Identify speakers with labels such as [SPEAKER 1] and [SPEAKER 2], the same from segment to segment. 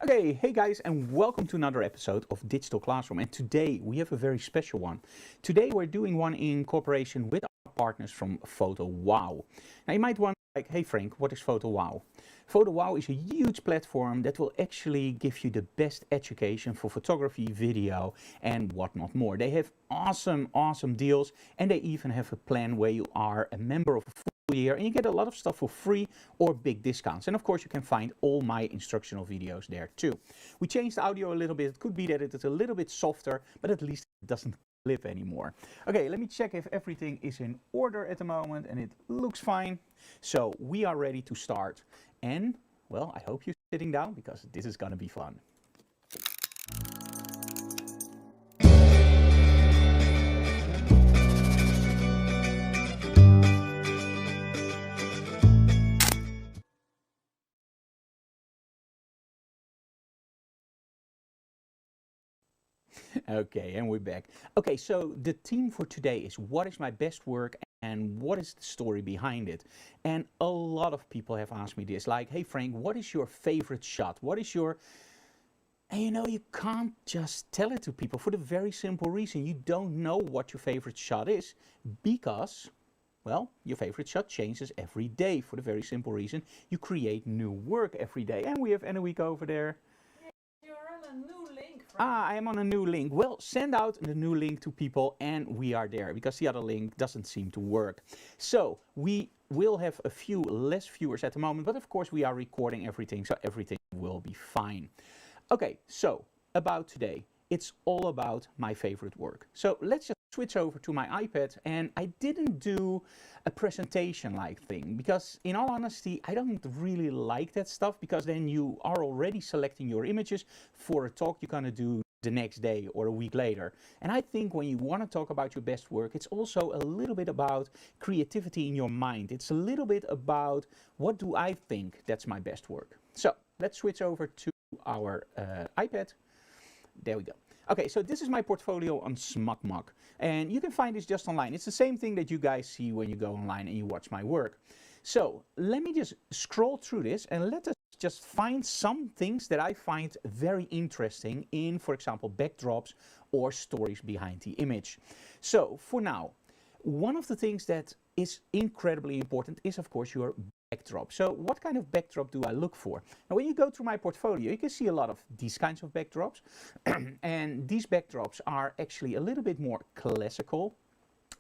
[SPEAKER 1] Okay, hey guys, and welcome to another episode of Digital Classroom. And today we have a very special one. Today we're doing one in cooperation with our partners from Photowhoa. Now you might wonder, like, hey Frank, what is Photowhoa? Photowhoa is a huge platform that will actually give you the best education for photography, video, and whatnot more. They have awesome deals, and they even have a plan where you are a member of a full year and you get a lot of stuff for free or big discounts. And of course you can find all my instructional videos there too. We changed the audio a little bit. It could be that it is a little bit softer, but at least it doesn't clip anymore. Okay, let me check if everything is in order at the moment, and it looks fine. So we are ready to start. And well, I hope you're sitting down because this is gonna be fun. Okay, and we're back. Okay, so the theme for today is what is my best work and what is the story behind it? And a lot of people have asked me this, like, hey Frank, what is your favorite shot? What is your... And you know, you can't just tell it to people for the very simple reason you don't know what your favorite shot is because, well, your favorite shot changes every day for the very simple reason you create new work every day. And we have Anouk over there.
[SPEAKER 2] You're on a new link, Frank.
[SPEAKER 1] I am on a new link. Well, send out the new link to people and we are there because the other link doesn't seem to work. So we will have a few less viewers at the moment, but of course we are recording everything, so everything will be fine. Okay, so about today, it's all about my favorite work. So let's just switch over to my iPad, and I didn't do a presentation-like thing because in all honesty, I don't really like that stuff because then you are already selecting your images for a talk you're gonna do the next day or a week later. And I think when you want to talk about your best work, it's also a little bit about creativity in your mind. It's a little bit about what do I think that's my best work. So let's switch over to our iPad. There we go. Okay, so this is my portfolio on SmugMug, and you can find this just online. It's the same thing that you guys see when you go online and you watch my work. So let me just scroll through this and let us just find some things that I find very interesting in, for example, backdrops or stories behind the image. So for now, one of the things that is incredibly important is, of course, your backdrop. So what kind of backdrop do I look for? Now, when you go through my portfolio, you can see a lot of these kinds of backdrops. And these backdrops are actually a little bit more classical.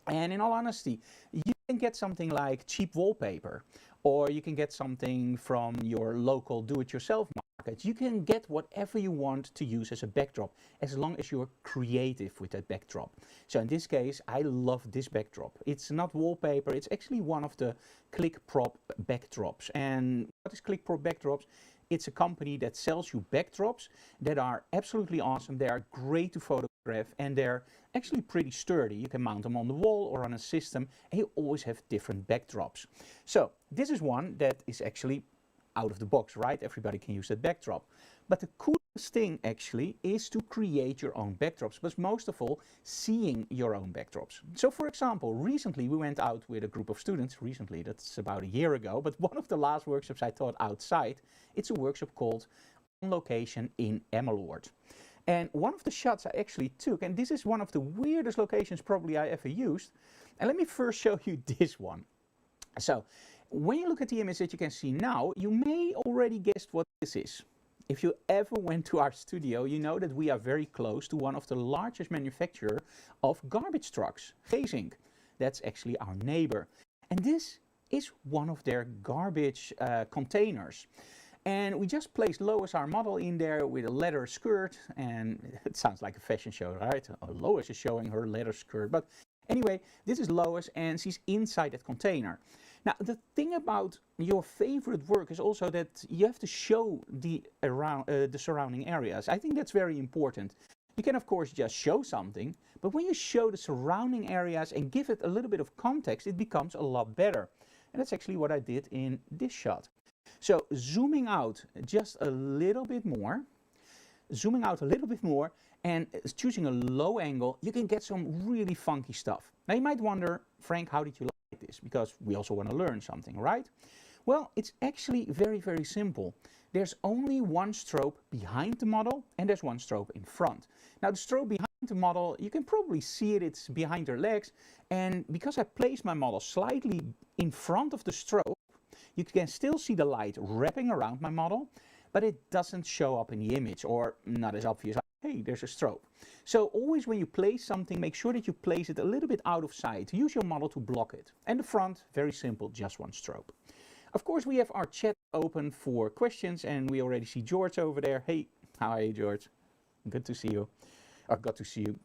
[SPEAKER 1] And in all honesty, you can get something like cheap wallpaper, or you can get something from your local do-it-yourself market. You can get whatever you want to use as a backdrop, as long as you're creative with that backdrop. So in this case, I love this backdrop. It's not wallpaper, it's actually one of the ClickProp backdrops. And what is ClickProp backdrops? It's a company that sells you backdrops that are absolutely awesome. They are great to photograph and they're actually pretty sturdy. You can mount them on the wall or on a system, and you always have different backdrops. So this is one that is actually out of the box, right? Everybody can use that backdrop. But the coolest thing actually is to create your own backdrops, but most of all, seeing your own backdrops. So for example, recently we went out with a group of students, recently, that's about a year ago, but one of the last workshops I taught outside, it's a workshop called On Location in Emmeloord. And one of the shots I actually took, and this is one of the weirdest locations probably I ever used, and let me first show you this one. So when you look at the image that you can see now, you may already guess what this is. If you ever went to our studio, you know that we are very close to one of the largest manufacturers of garbage trucks, Gezink. That's actually our neighbor. And this is one of their garbage containers. And we just placed Lois, our model, in there with a leather skirt, and it sounds like a fashion show, right? Lois is showing her leather skirt, but anyway, this is Lois and she's inside that container. Now, the thing about your favorite work is also that you have to show the surrounding areas. I think that's very important. You can, of course, just show something, but when you show the surrounding areas and give it a little bit of context, it becomes a lot better. And that's actually what I did in this shot. So zooming out just a little bit more, and choosing a low angle, you can get some really funky stuff. Now you might wonder, Frank, how did you like this? Because we also want to learn something, right? Well, it's actually very, very simple. There's only one strobe behind the model and there's one strobe in front. Now the strobe behind the model, you can probably see it, it's behind her legs. And because I placed my model slightly in front of the strobe, you can still see the light wrapping around my model, but it doesn't show up in the image, or not as obvious. Hey, there's a strobe. So always when you place something, make sure that you place it a little bit out of sight. Use your model to block it. And the front, very simple, just one strobe. Of course, we have our chat open for questions, and we already see George over there. Hey, how are you, George? Good to see you. Or good to see you.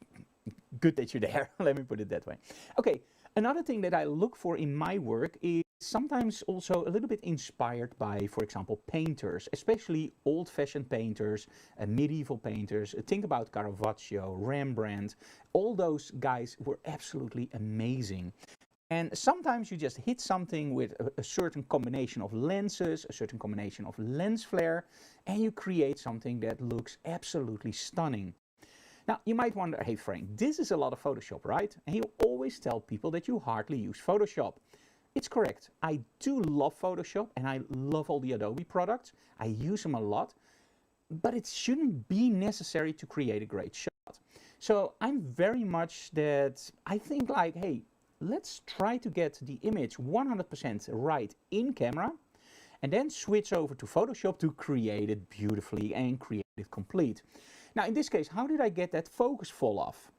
[SPEAKER 1] Good that you're there. Let me put it that way. Okay, another thing that I look for in my work is sometimes also a little bit inspired by, for example, painters, especially old-fashioned painters, medieval painters. Think about Caravaggio, Rembrandt. All those guys were absolutely amazing. And sometimes you just hit something with a certain combination of lenses, a certain combination of lens flare, and you create something that looks absolutely stunning. Now, you might wonder, hey Frank, this is a lot of Photoshop, right? And you always tell people that you hardly use Photoshop. It's correct. I do love Photoshop and I love all the Adobe products. I use them a lot, but it shouldn't be necessary to create a great shot. So I'm very much that I think like, hey, let's try to get the image 100% right in camera and then switch over to Photoshop to create it beautifully and create it complete. Now in this case, how did I get that focus fall off?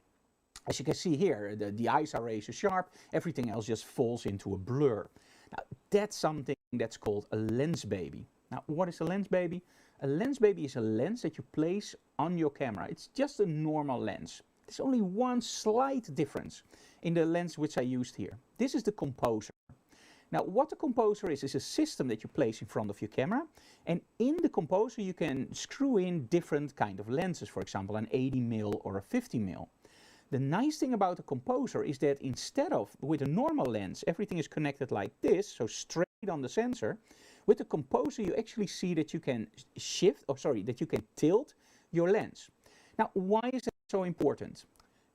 [SPEAKER 1] As you can see here, the eyes are razor sharp, everything else just falls into a blur. Now that's something that's called a lens baby. Now what is a lens baby? A lens baby is a lens that you place on your camera. It's just a normal lens. There's only one slight difference in the lens which I used here. This is the composer. Now what the composer is a system that you place in front of your camera, and in the composer you can screw in different kind of lenses, for example an 80mm or a 50mm. The nice thing about the composer is that instead of with a normal lens everything is connected like this, so straight on the sensor, with the composer you actually see that you can that you can tilt your lens. Now why is that so important?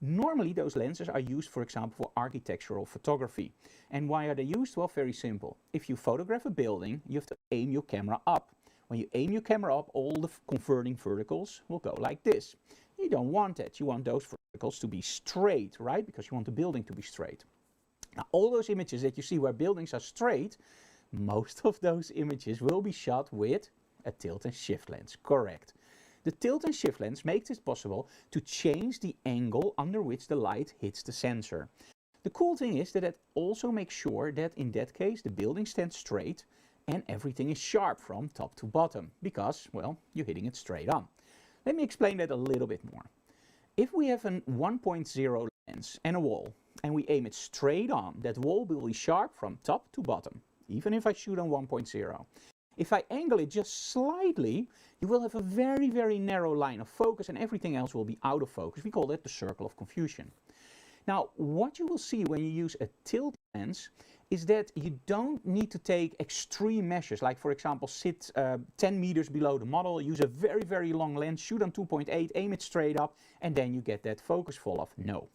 [SPEAKER 1] Normally those lenses are used, for example, for architectural photography. And why are they used? Well, very simple. If you photograph a building, you have to aim your camera up. When you aim your camera up, all the converting verticals will go like this. You don't want that. You want those verticals to be straight, right? Because you want the building to be straight. Now, all those images that you see where buildings are straight, most of those images will be shot with a tilt and shift lens, correct? The tilt and shift lens makes it possible to change the angle under which the light hits the sensor. The cool thing is that it also makes sure that in that case the building stands straight and everything is sharp from top to bottom because, well, you're hitting it straight on. Let me explain that a little bit more. If we have a 1.0 lens and a wall and we aim it straight on, that wall will be sharp from top to bottom, even if I shoot on 1.0. If I angle it just slightly, you will have a very, very narrow line of focus and everything else will be out of focus. We call that the circle of confusion. Now, what you will see when you use a tilt lens is that you don't need to take extreme measures, like for example, sit 10 meters below the model, use a very, very long lens, shoot on 2.8, aim it straight up, and then you get that focus fall off. No.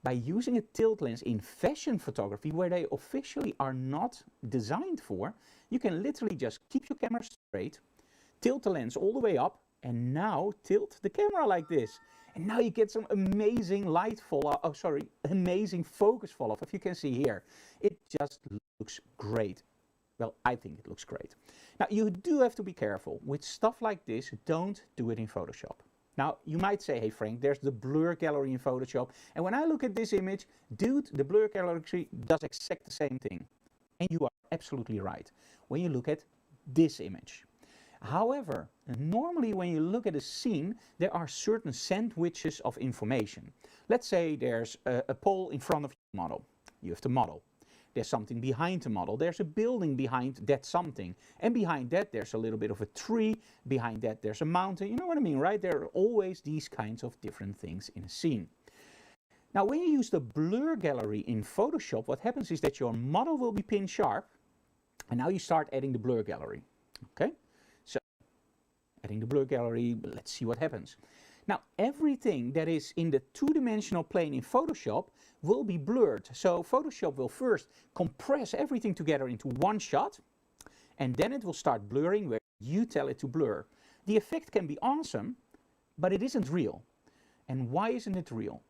[SPEAKER 1] By using a tilt lens in fashion photography, where they officially are not designed for, you can literally just keep your camera straight, tilt the lens all the way up, and now tilt the camera like this. And now you get some amazing light fall off, amazing focus fall off, if you can see here. It just looks great. Well, I think it looks great. Now, you do have to be careful. With stuff like this, don't do it in Photoshop. Now, you might say, hey Frank, there's the blur gallery in Photoshop. And when I look at this image, dude, the blur gallery does exactly the same thing. And you are absolutely right when you look at this image. However, normally when you look at a scene, there are certain sandwiches of information. Let's say there's a pole in front of your model. You have the model. There's something behind the model. There's a building behind that something. And behind that, there's a little bit of a tree. Behind that, there's a mountain. You know what I mean, right? There are always these kinds of different things in a scene. Now, when you use the blur gallery in Photoshop, what happens is that your model will be pin sharp. And now you start adding the blur gallery. Okay? So, adding the blur gallery, let's see what happens. Now, everything that is in the two-dimensional plane in Photoshop will be blurred. So Photoshop will first compress everything together into one shot. and then it will start blurring where you tell it to blur. The effect can be awesome, but it isn't real. And why isn't it real?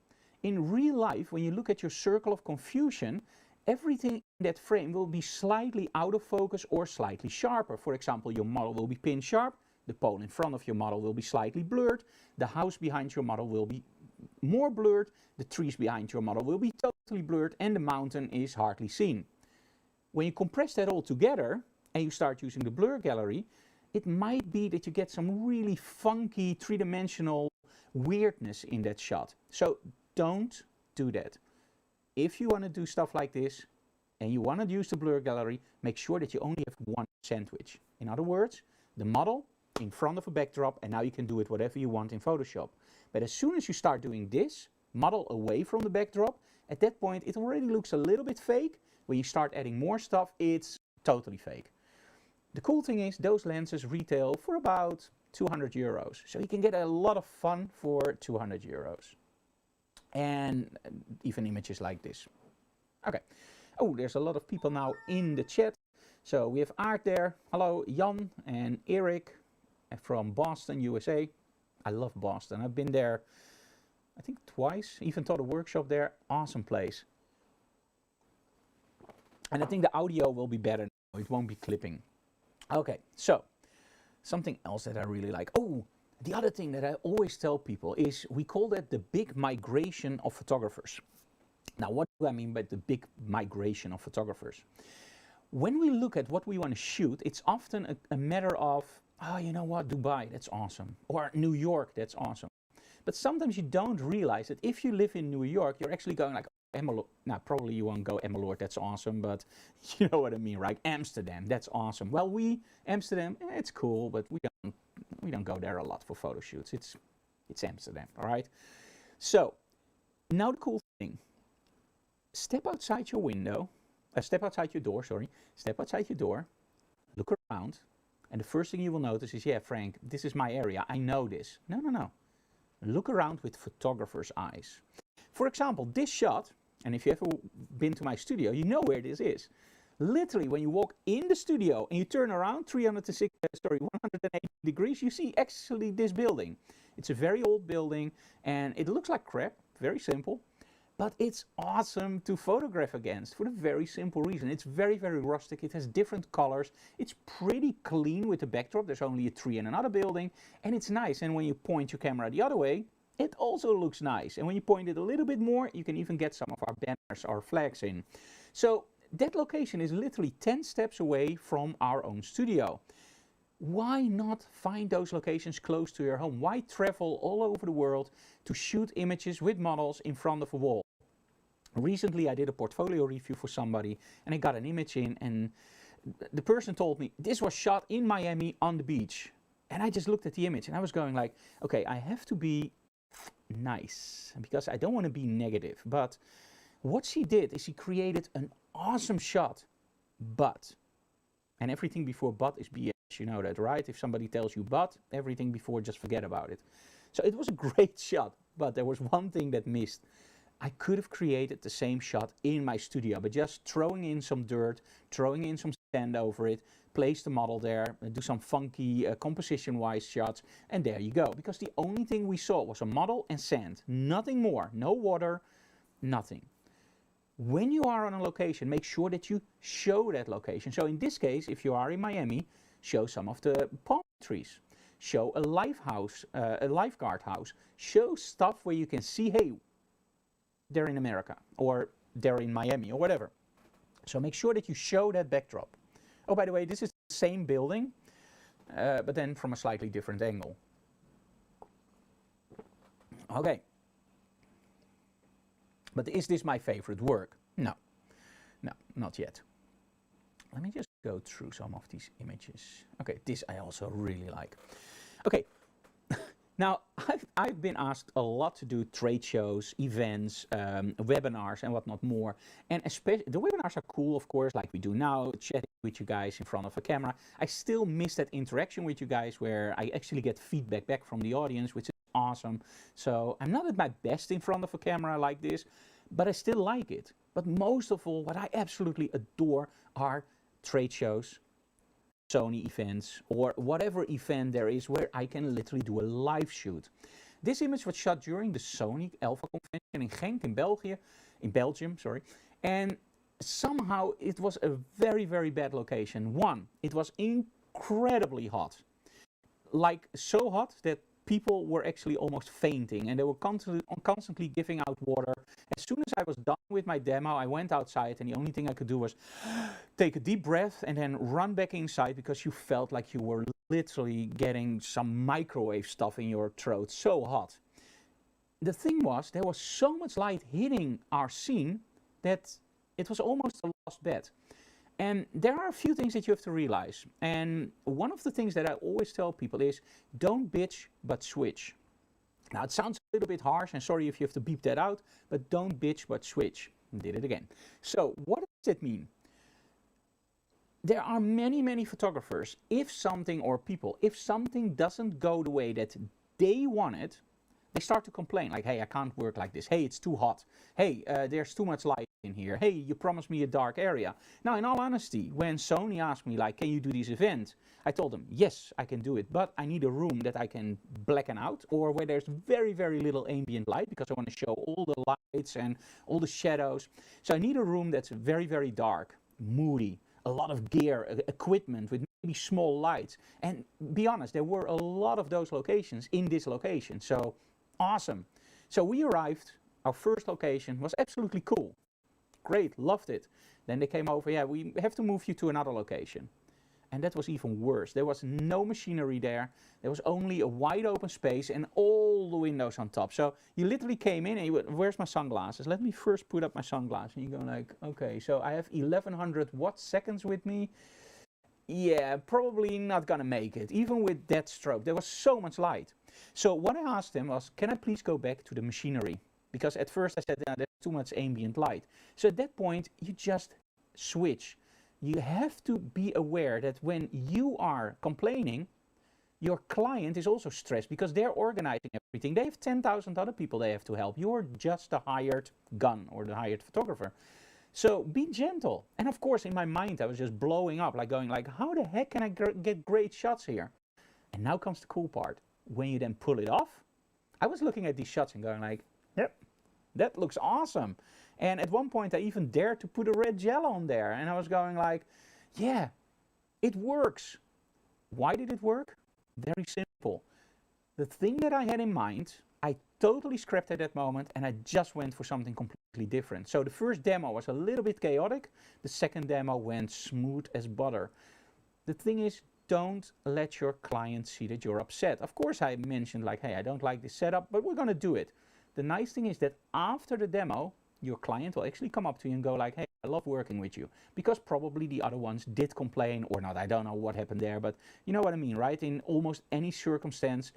[SPEAKER 1] In real life, when you look at your circle of confusion, everything in that frame will be slightly out of focus or slightly sharper. For example, your model will be pin sharp, the pole in front of your model will be slightly blurred, the house behind your model will be more blurred, the trees behind your model will be totally blurred, and the mountain is hardly seen. When you compress that all together and you start using the blur gallery, it might be that you get some really funky three-dimensional weirdness in that shot. So don't do that. If you want to do stuff like this and you want to use the blur gallery, make sure that you only have one sandwich. In other words, the model in front of a backdrop, and now you can do it whatever you want in Photoshop. But as soon as you start doing this, model away from the backdrop, at that point it already looks a little bit fake. When you start adding more stuff, it's totally fake. The cool thing is those lenses retail for about 200 euros. So you can get a lot of fun for 200 euros. And even images like this. Okay. Oh, there's a lot of people now in the chat. So we have Art there. Hello, Jan and Eric from Boston, USA. I love Boston. I've been there, I think twice. Even taught a workshop there. Awesome place. And I think the audio will be better now. It won't be clipping. Okay, so something else that I really like. Oh, the other thing that I always tell people is we call that the big migration of photographers. Now, what do I mean by the big migration of photographers? When we look at what we want to shoot, it's often a matter of, oh, you know what, Dubai, that's awesome. Or New York, that's awesome. But sometimes you don't realize that if you live in New York, you're actually going like, Emmeloord. Now, probably you won't go Emmeloord, that's awesome, but you know what I mean, right? Amsterdam, that's awesome. Well, Amsterdam, it's cool, but we don't go there a lot for photo shoots. It's Amsterdam, all right? So, now the cool thing. Step outside your window, step outside your door, look around, and the first thing you will notice is, yeah, Frank, this is my area, I know this. No. Look around with photographer's eyes. For example, this shot, and if you ever been to my studio, you know where this is. Literally, when you walk in the studio and you turn around 180 degrees, you see actually this building. It's a very old building, and it looks like crap, very simple. But it's awesome to photograph against for the very simple reason. It's very, very rustic. It has different colors. It's pretty clean with the backdrop. There's only a tree and another building, and it's nice. And when you point your camera the other way, it also looks nice. And when you point it a little bit more, you can even get some of our banners or flags in. So that location is literally 10 steps away from our own studio. Why not find those locations close to your home? Why travel all over the world to shoot images with models in front of a wall? Recently, I did a portfolio review for somebody, and I got an image in, and the person told me this was shot in Miami on the beach. And I just looked at the image, and I was going like, okay, I have to be nice because I don't want to be negative. But what she did is she created an awesome shot, but, and everything before but is BS, you know that, right? If somebody tells you but, everything before, just forget about it. So it was a great shot, but there was one thing that missed. I could have created the same shot in my studio, but just throwing in some dirt, throwing in some sand over it, place the model there, do some funky composition-wise shots, and there you go. Because the only thing we saw was a model and sand, nothing more, no water, nothing. When you are on a location, make sure that you show that location. So in this case, if you are in Miami, show some of the palm trees. Show a lifeguard house. Show stuff where you can see, hey, they're in America, or they're in Miami, or whatever. So make sure that you show that backdrop. Oh, by the way, this is the same building, but then from a slightly different angle. Okay. But is this my favorite work? No, not yet. Let me just go through some of these images. Okay, this I also really like. Okay. Now, I've been asked a lot to do trade shows, events, webinars, and whatnot more. And especially, the webinars are cool, of course, like we do now, chatting with you guys in front of a camera. I still miss that interaction with you guys where I actually get feedback back from the audience, which is awesome. So I'm not at my best in front of a camera like this, but I still like it. But most of all, what I absolutely adore are trade shows, Sony events or whatever event there is where I can literally do a live shoot. This image was shot during the Sony Alpha Convention in Genk in Belgium, sorry. And somehow it was a very, very bad location. One, it was incredibly hot. Like so hot that people were actually almost fainting and they were constantly giving out water. As soon as I was done with my demo, I went outside and the only thing I could do was take a deep breath and then run back inside because you felt like you were literally getting some microwave stuff in your throat, so hot. The thing was, there was so much light hitting our scene that it was almost a lost bet. And there are a few things that you have to realize. And one of the things that I always tell people is, don't bitch, but switch. Now, it sounds a little bit harsh, and sorry if you have to beep that out, but don't bitch, but switch. Did it again. So, what does it mean? There are many, many photographers, if something doesn't go the way that they want it, they start to complain, like, hey, I can't work like this. Hey, it's too hot. Hey, there's too much light in here. Hey, you promised me a dark area. Now, in all honesty, when Sony asked me, like, can you do this event? I told them, yes, I can do it, but I need a room that I can blacken out or where there's very, very little ambient light because I want to show all the lights and all the shadows. So I need a room that's very, very dark, moody, a lot of gear, equipment with maybe small lights. And be honest, there were a lot of those locations in this location. So awesome. So we arrived, our first location was absolutely cool. Great, loved it. Then they came over, yeah, we have to move you to another location. And that was even worse. There was no machinery there. There was only a wide open space and all the windows on top. So you literally came in and you went, where's my sunglasses? Let me first put up my sunglasses. And you go like, okay, so I have 1100 watt seconds with me. Yeah, probably not gonna make it, even with that strobe. There was so much light. So what I asked them was, can I please go back to the machinery? Because at first I said, there's too much ambient light. So at that point, you just switch. You have to be aware that when you are complaining, your client is also stressed because they're organizing everything. They have 10,000 other people they have to help. You're just the hired gun or the hired photographer. So be gentle. And of course, in my mind, I was just blowing up, like going like, how the heck can I get great shots here? And now comes the cool part. When you then pull it off, I was looking at these shots and going like, yep, that looks awesome. And at one point I even dared to put a red gel on there. And I was going like, yeah, it works. Why did it work? Very simple. The thing that I had in mind, I totally scrapped at that moment and I just went for something completely different. So the first demo was a little bit chaotic. The second demo went smooth as butter. The thing is, don't let your client see that you're upset. Of course, I mentioned like, hey, I don't like this setup, but we're going to do it. The nice thing is that after the demo, your client will actually come up to you and go like, hey, I love working with you. Because probably the other ones did complain or not. I don't know what happened there, but you know what I mean, right? In almost any circumstance,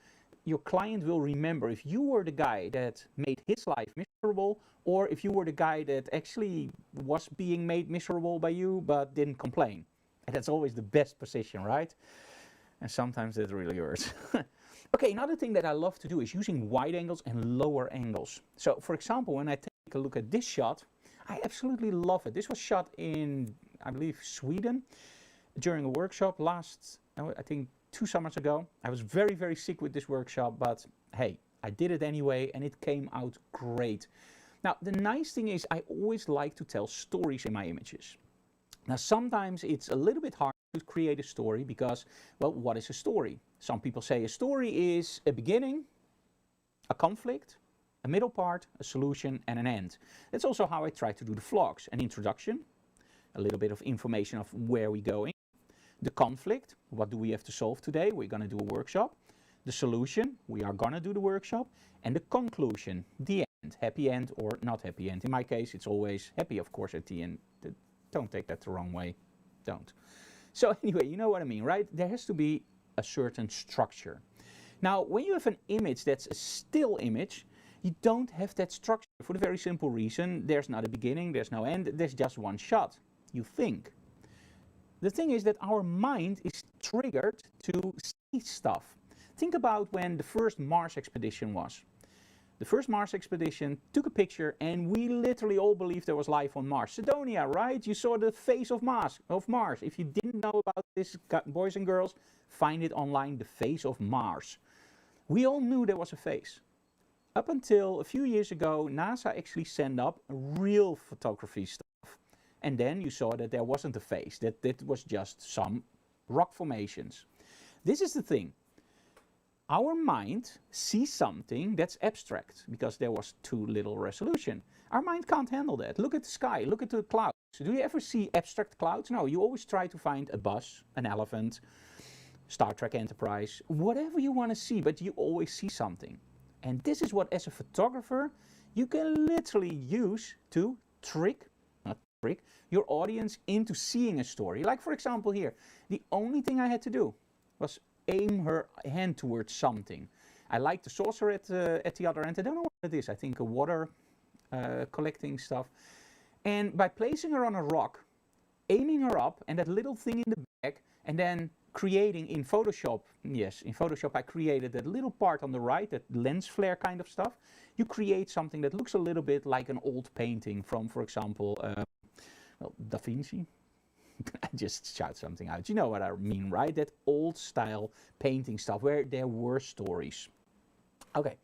[SPEAKER 1] your client will remember if you were the guy that made his life miserable or if you were the guy that actually was being made miserable by you but didn't complain. And that's always the best position, right? And sometimes that really hurts. Okay, another thing that I love to do is using wide angles and lower angles. So for example, when I take a look at this shot, I absolutely love it. This was shot in, I believe, Sweden during a workshop last, I think 2 summers ago. I was very, very sick with this workshop, but hey, I did it anyway and it came out great. Now, the nice thing is I always like to tell stories in my images. Now, sometimes it's a little bit hard to create a story because, well, what is a story? Some people say a story is a beginning, a conflict, a middle part, a solution, and an end. That's also how I try to do the vlogs. An introduction, a little bit of information of where we're going. The conflict, what do we have to solve today? We're going to do a workshop. The solution, we are going to do the workshop. And the conclusion, the end, happy end or not happy end. In my case, it's always happy, of course, at the end. Don't take that the wrong way. Don't. So anyway, you know what I mean, right? There has to be a certain structure. Now, when you have an image that's a still image, you don't have that structure for the very simple reason there's not a beginning, there's no end, there's just one shot. You think. The thing is that our mind is triggered to see stuff. Think about when the first Mars expedition was. The first Mars expedition took a picture, and we literally all believed there was life on Mars. Sidonia, right? You saw the face of Mars. If you didn't know about this, boys and girls, find it online, the face of Mars. We all knew there was a face. Up until a few years ago, NASA actually sent up real photography stuff. And then you saw that there wasn't a face, that it was just some rock formations. This is the thing. Our mind sees something that's abstract because there was too little resolution. Our mind can't handle that. Look at the sky, look at the clouds. Do you ever see abstract clouds? No, you always try to find a bus, an elephant, Star Trek Enterprise, whatever you want to see, but you always see something. And this is what, as a photographer, you can literally use to trick your audience into seeing a story. Like, for example, here, the only thing I had to do was aim her hand towards something. I like the saucer at the other end. I don't know what it is. I think a water collecting stuff. And by placing her on a rock, aiming her up, and that little thing in the back, and then creating in Photoshop, yes, in Photoshop I created that little part on the right, that lens flare kind of stuff. You create something that looks a little bit like an old painting from, for example, well, Da Vinci. I just shout something out. You know what I mean, right? That old style painting stuff where there were stories. Okay.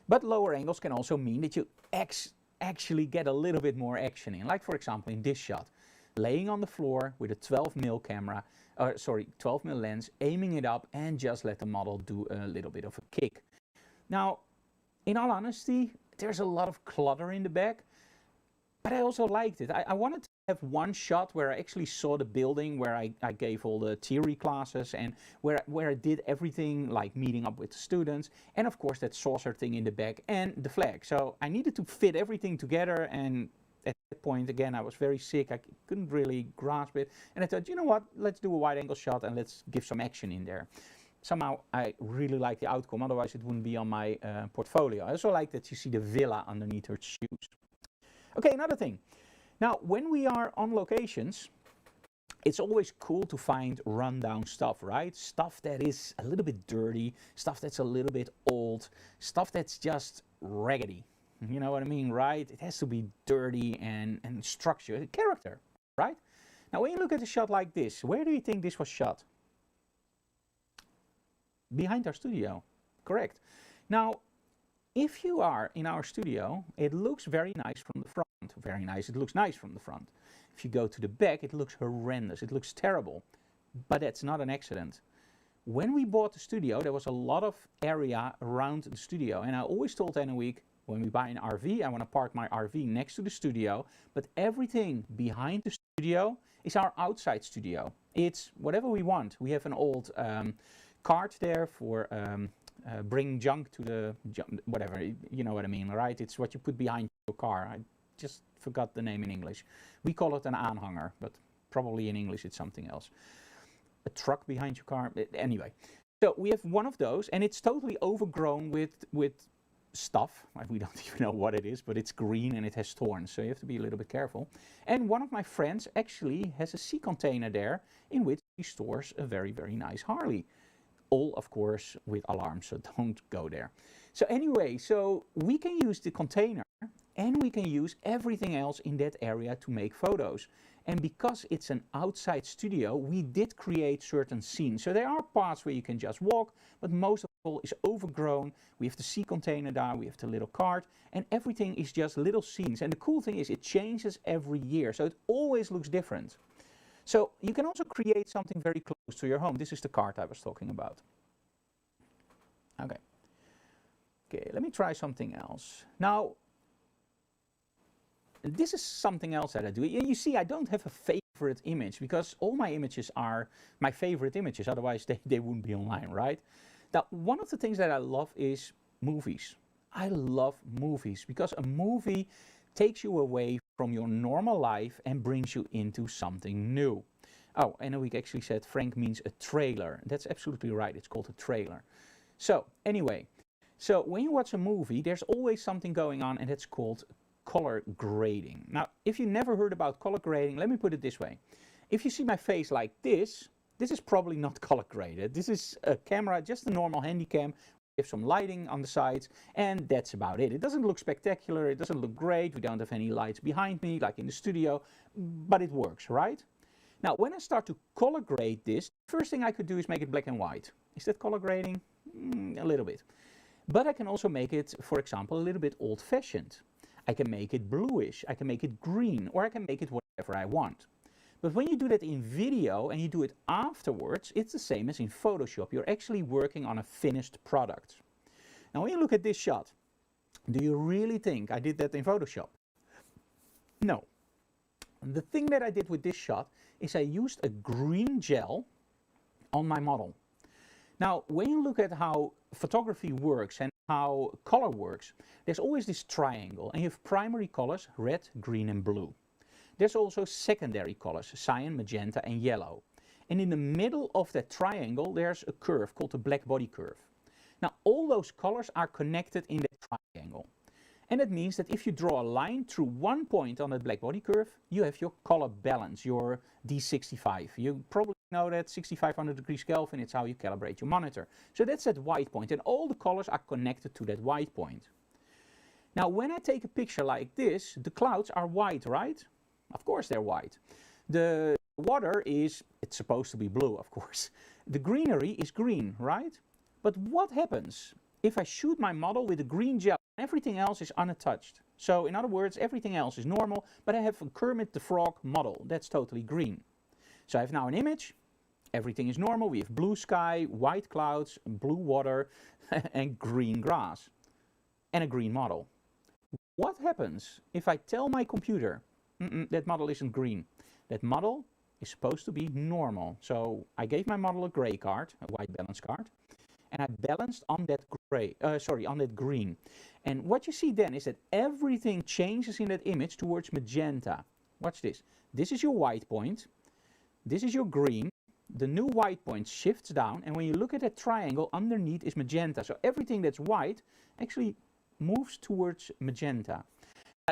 [SPEAKER 1] But lower angles can also mean that you actually get a little bit more action in. Like, for example, in this shot, laying on the floor with a 12mm camera, 12mm lens, aiming it up, and just let the model do a little bit of a kick. Now, in all honesty, there's a lot of clutter in the back, but I also liked it. I wanted to have one shot where I actually saw the building, where I gave all the theory classes, and where I did everything, like meeting up with the students, and of course that saucer thing in the back and the flag. So I needed to fit everything together, and at that point, again, I was very sick. I couldn't really grasp it, and I thought, you know what, let's do a wide angle shot and let's give some action in there. Somehow I really like the outcome, otherwise it wouldn't be on my portfolio. I also like that you see the villa underneath her shoes. Okay, another thing. Now, when we are on locations, it's always cool to find rundown stuff, right? Stuff that is a little bit dirty, stuff that's a little bit old, stuff that's just raggedy. You know what I mean, right? It has to be dirty and structured, character, right? Now, when you look at a shot like this, where do you think this was shot? Behind our studio, correct. Now, if you are in our studio, it looks very nice from the front. Very nice, it looks nice from the front. If you go to the back, it looks horrendous, it looks terrible. But that's not an accident. When we bought the studio, there was a lot of area around the studio. And I always told Anna Week, when we buy an RV, I want to park my RV next to the studio. But everything behind the studio is our outside studio. It's whatever we want. We have an old cart there for bring junk to the, whatever, you know what I mean, right? It's what you put behind your car. I just forgot the name in English. We call it an aanhanger, but probably in English it's something else. A truck behind your car, anyway. So we have one of those, and it's totally overgrown with stuff. We don't even know what it is, but it's green and it has thorns, so you have to be a little bit careful. And one of my friends actually has a sea container there in which he stores a very, very nice Harley. All, of course, with alarms, so don't go there. So anyway, so we can use the container and we can use everything else in that area to make photos. And because it's an outside studio, we did create certain scenes. So there are parts where you can just walk, but most of all is overgrown. We have the sea container there, we have the little cart, and everything is just little scenes. And the cool thing is it changes every year, so it always looks different. So you can also create something very close to your home. This is the cart I was talking about. Okay. Okay, let me try something else. Now, this is something else that I do. You see, I don't have a favorite image because all my images are my favorite images. Otherwise, they wouldn't be online, right? Now, one of the things that I love is movies. I love movies because a movie takes you away from your normal life and brings you into something new. Oh, and we actually said Frank means a trailer. That's absolutely right. It's called a trailer. So anyway, so when you watch a movie, there's always something going on, and it's called color grading. Now, if you never heard about color grading, let me put it this way. If you see my face like this is probably not color graded. This is a camera, just a normal handycam, have some lighting on the sides, and that's about it. It doesn't look spectacular, it doesn't look great, we don't have any lights behind me like in the studio, but it works, right? Now when I start to color grade this, the first thing I could do is make it black and white. Is that color grading? A little bit. But I can also make it, for example, a little bit old-fashioned. I can make it bluish, I can make it green, or I can make it whatever I want. But when you do that in video and you do it afterwards, it's the same as in Photoshop. You're actually working on a finished product. Now when you look at this shot, do you really think I did that in Photoshop? No. The thing that I did with this shot is I used a green gel on my model. Now when you look at how photography works and how color works, there's always this triangle, and you have primary colors, red, green and blue. There's also secondary colors, cyan, magenta and yellow. And in the middle of that triangle there's a curve called the black body curve. Now all those colors are connected in that triangle. And that means that if you draw a line through one point on that black body curve, you have your color balance, your D65. You probably know that 6500 degrees Kelvin, it's how you calibrate your monitor. So that's that white point, and all the colors are connected to that white point. Now when I take a picture like this, the clouds are white, right? Of course they're white. The water is, it's supposed to be blue, of course. The greenery is green, right? But what happens if I shoot my model with a green gel and everything else is untouched? So in other words, everything else is normal, but I have a Kermit the Frog model. That's totally green. So I have now an image. Everything is normal. We have blue sky, white clouds, blue water, and green grass. And a green model. What happens if I tell my computer, that model isn't green? That model is supposed to be normal. So I gave my model a gray card, a white balance card, and I balanced on that on that green. And what you see then is that everything changes in that image towards magenta. Watch this. This is your white point. This is your green. The new white point shifts down, and when you look at that triangle, underneath is magenta. So everything that's white actually moves towards magenta.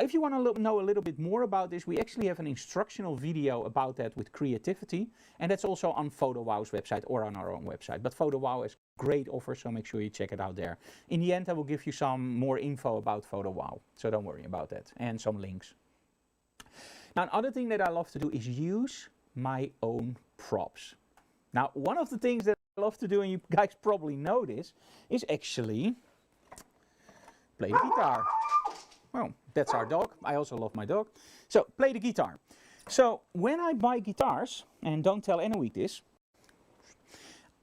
[SPEAKER 1] If you want to know a little bit more about this, we actually have an instructional video about that with creativity, and that's also on Photowhow's website or on our own website. But Photowhow has great offers, so make sure you check it out there. In the end, I will give you some more info about Photowhow, so don't worry about that, and some links. Now, another thing that I love to do is use my own props. Now, one of the things that I love to do, and you guys probably know this, is actually play the guitar. Well, that's our dog. I also love my dog. So, play the guitar. So, when I buy guitars, and don't tell Anouk this,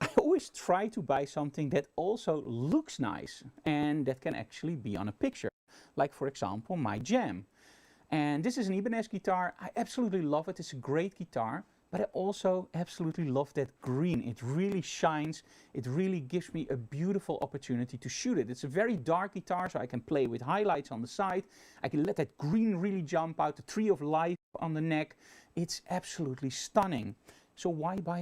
[SPEAKER 1] I always try to buy something that also looks nice and that can actually be on a picture. Like, for example, my Jam. And this is an Ibanez guitar. I absolutely love it. It's a great guitar. But I also absolutely love that green. It really shines. It really gives me a beautiful opportunity to shoot it. It's a very dark guitar, so I can play with highlights on the side. I can let that green really jump out, the tree of life on the neck. It's absolutely stunning. So why buy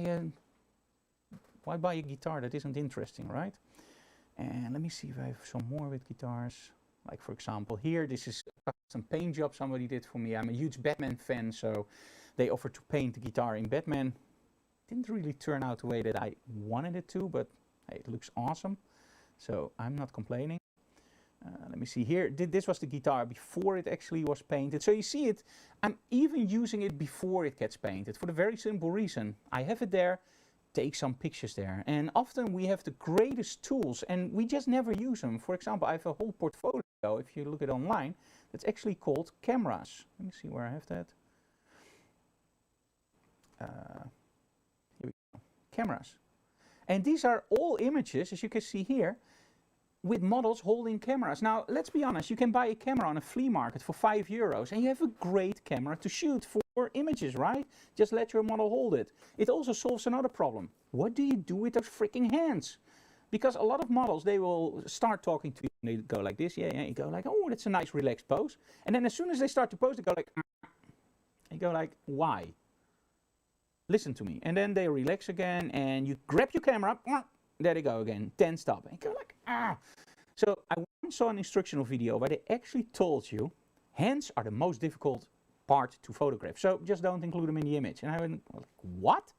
[SPEAKER 1] a guitar that isn't interesting, right? And let me see if I have some more with guitars. Like, for example, here, this is a custom paint job somebody did for me. I'm a huge Batman fan, so they offered to paint the guitar in Batman. Didn't really turn out the way that I wanted it to, but hey, it looks awesome. So I'm not complaining. Let me see here. This was the guitar before it actually was painted. So you see it, I'm even using it before it gets painted for the very simple reason. I have it there, take some pictures there. And often we have the greatest tools and we just never use them. For example, I have a whole portfolio, if you look at online, that's actually called cameras. Let me see where I have that. Here we go. Cameras. And these are all images, as you can see here, with models holding cameras. Now, let's be honest, you can buy a camera on a flea market for €5 and you have a great camera to shoot for images, right? Just let your model hold it. It also solves another problem. What do you do with those freaking hands? Because a lot of models, they will start talking to you and they go like this, yeah, you go like, oh, that's a nice relaxed pose. And then as soon as they start to pose, they go like, you go like, why? Listen to me. And then they relax again and you grab your camera, there they go again, tensed up. And you go like, ah. So I once saw an instructional video where they actually told you hands are the most difficult part to photograph. So just don't include them in the image. And I went like, what?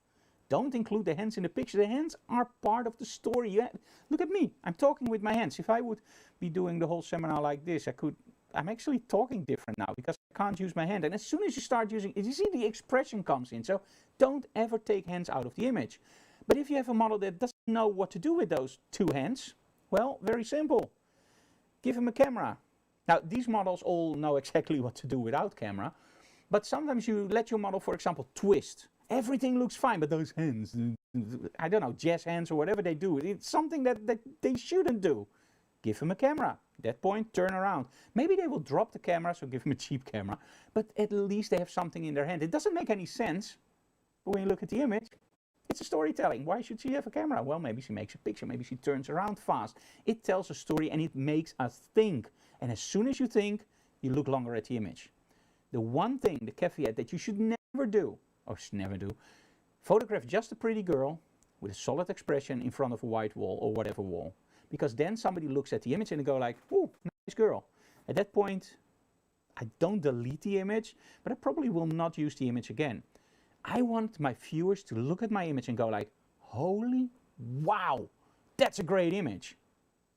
[SPEAKER 1] Don't include the hands in the picture. The hands are part of the story. Look at me. I'm talking with my hands. If I would be doing the whole seminar like this, I'm actually talking different now because I can't use my hand. And as soon as you start using it, you see the expression comes in. So don't ever take hands out of the image. But if you have a model that doesn't know what to do with those two hands, well, very simple. Give him a camera. Now, these models all know exactly what to do without camera, but sometimes you let your model, for example, twist. Everything looks fine, but those hands, I don't know, jazz hands or whatever they do, it's something that they shouldn't do. Give him a camera. At that point, turn around. Maybe they will drop the camera, so give him a cheap camera, but at least they have something in their hand. It doesn't make any sense, but when you look at the image, it's a storytelling. Why should she have a camera? Well, maybe she makes a picture, maybe she turns around fast. It tells a story and it makes us think. And as soon as you think, you look longer at the image. The one thing, the caveat that you should never do, photograph just a pretty girl with a solid expression in front of a white wall or whatever wall. Because then somebody looks at the image and they go like, ooh, nice girl. At that point, I don't delete the image, but I probably will not use the image again. I want my viewers to look at my image and go like, holy wow, that's a great image.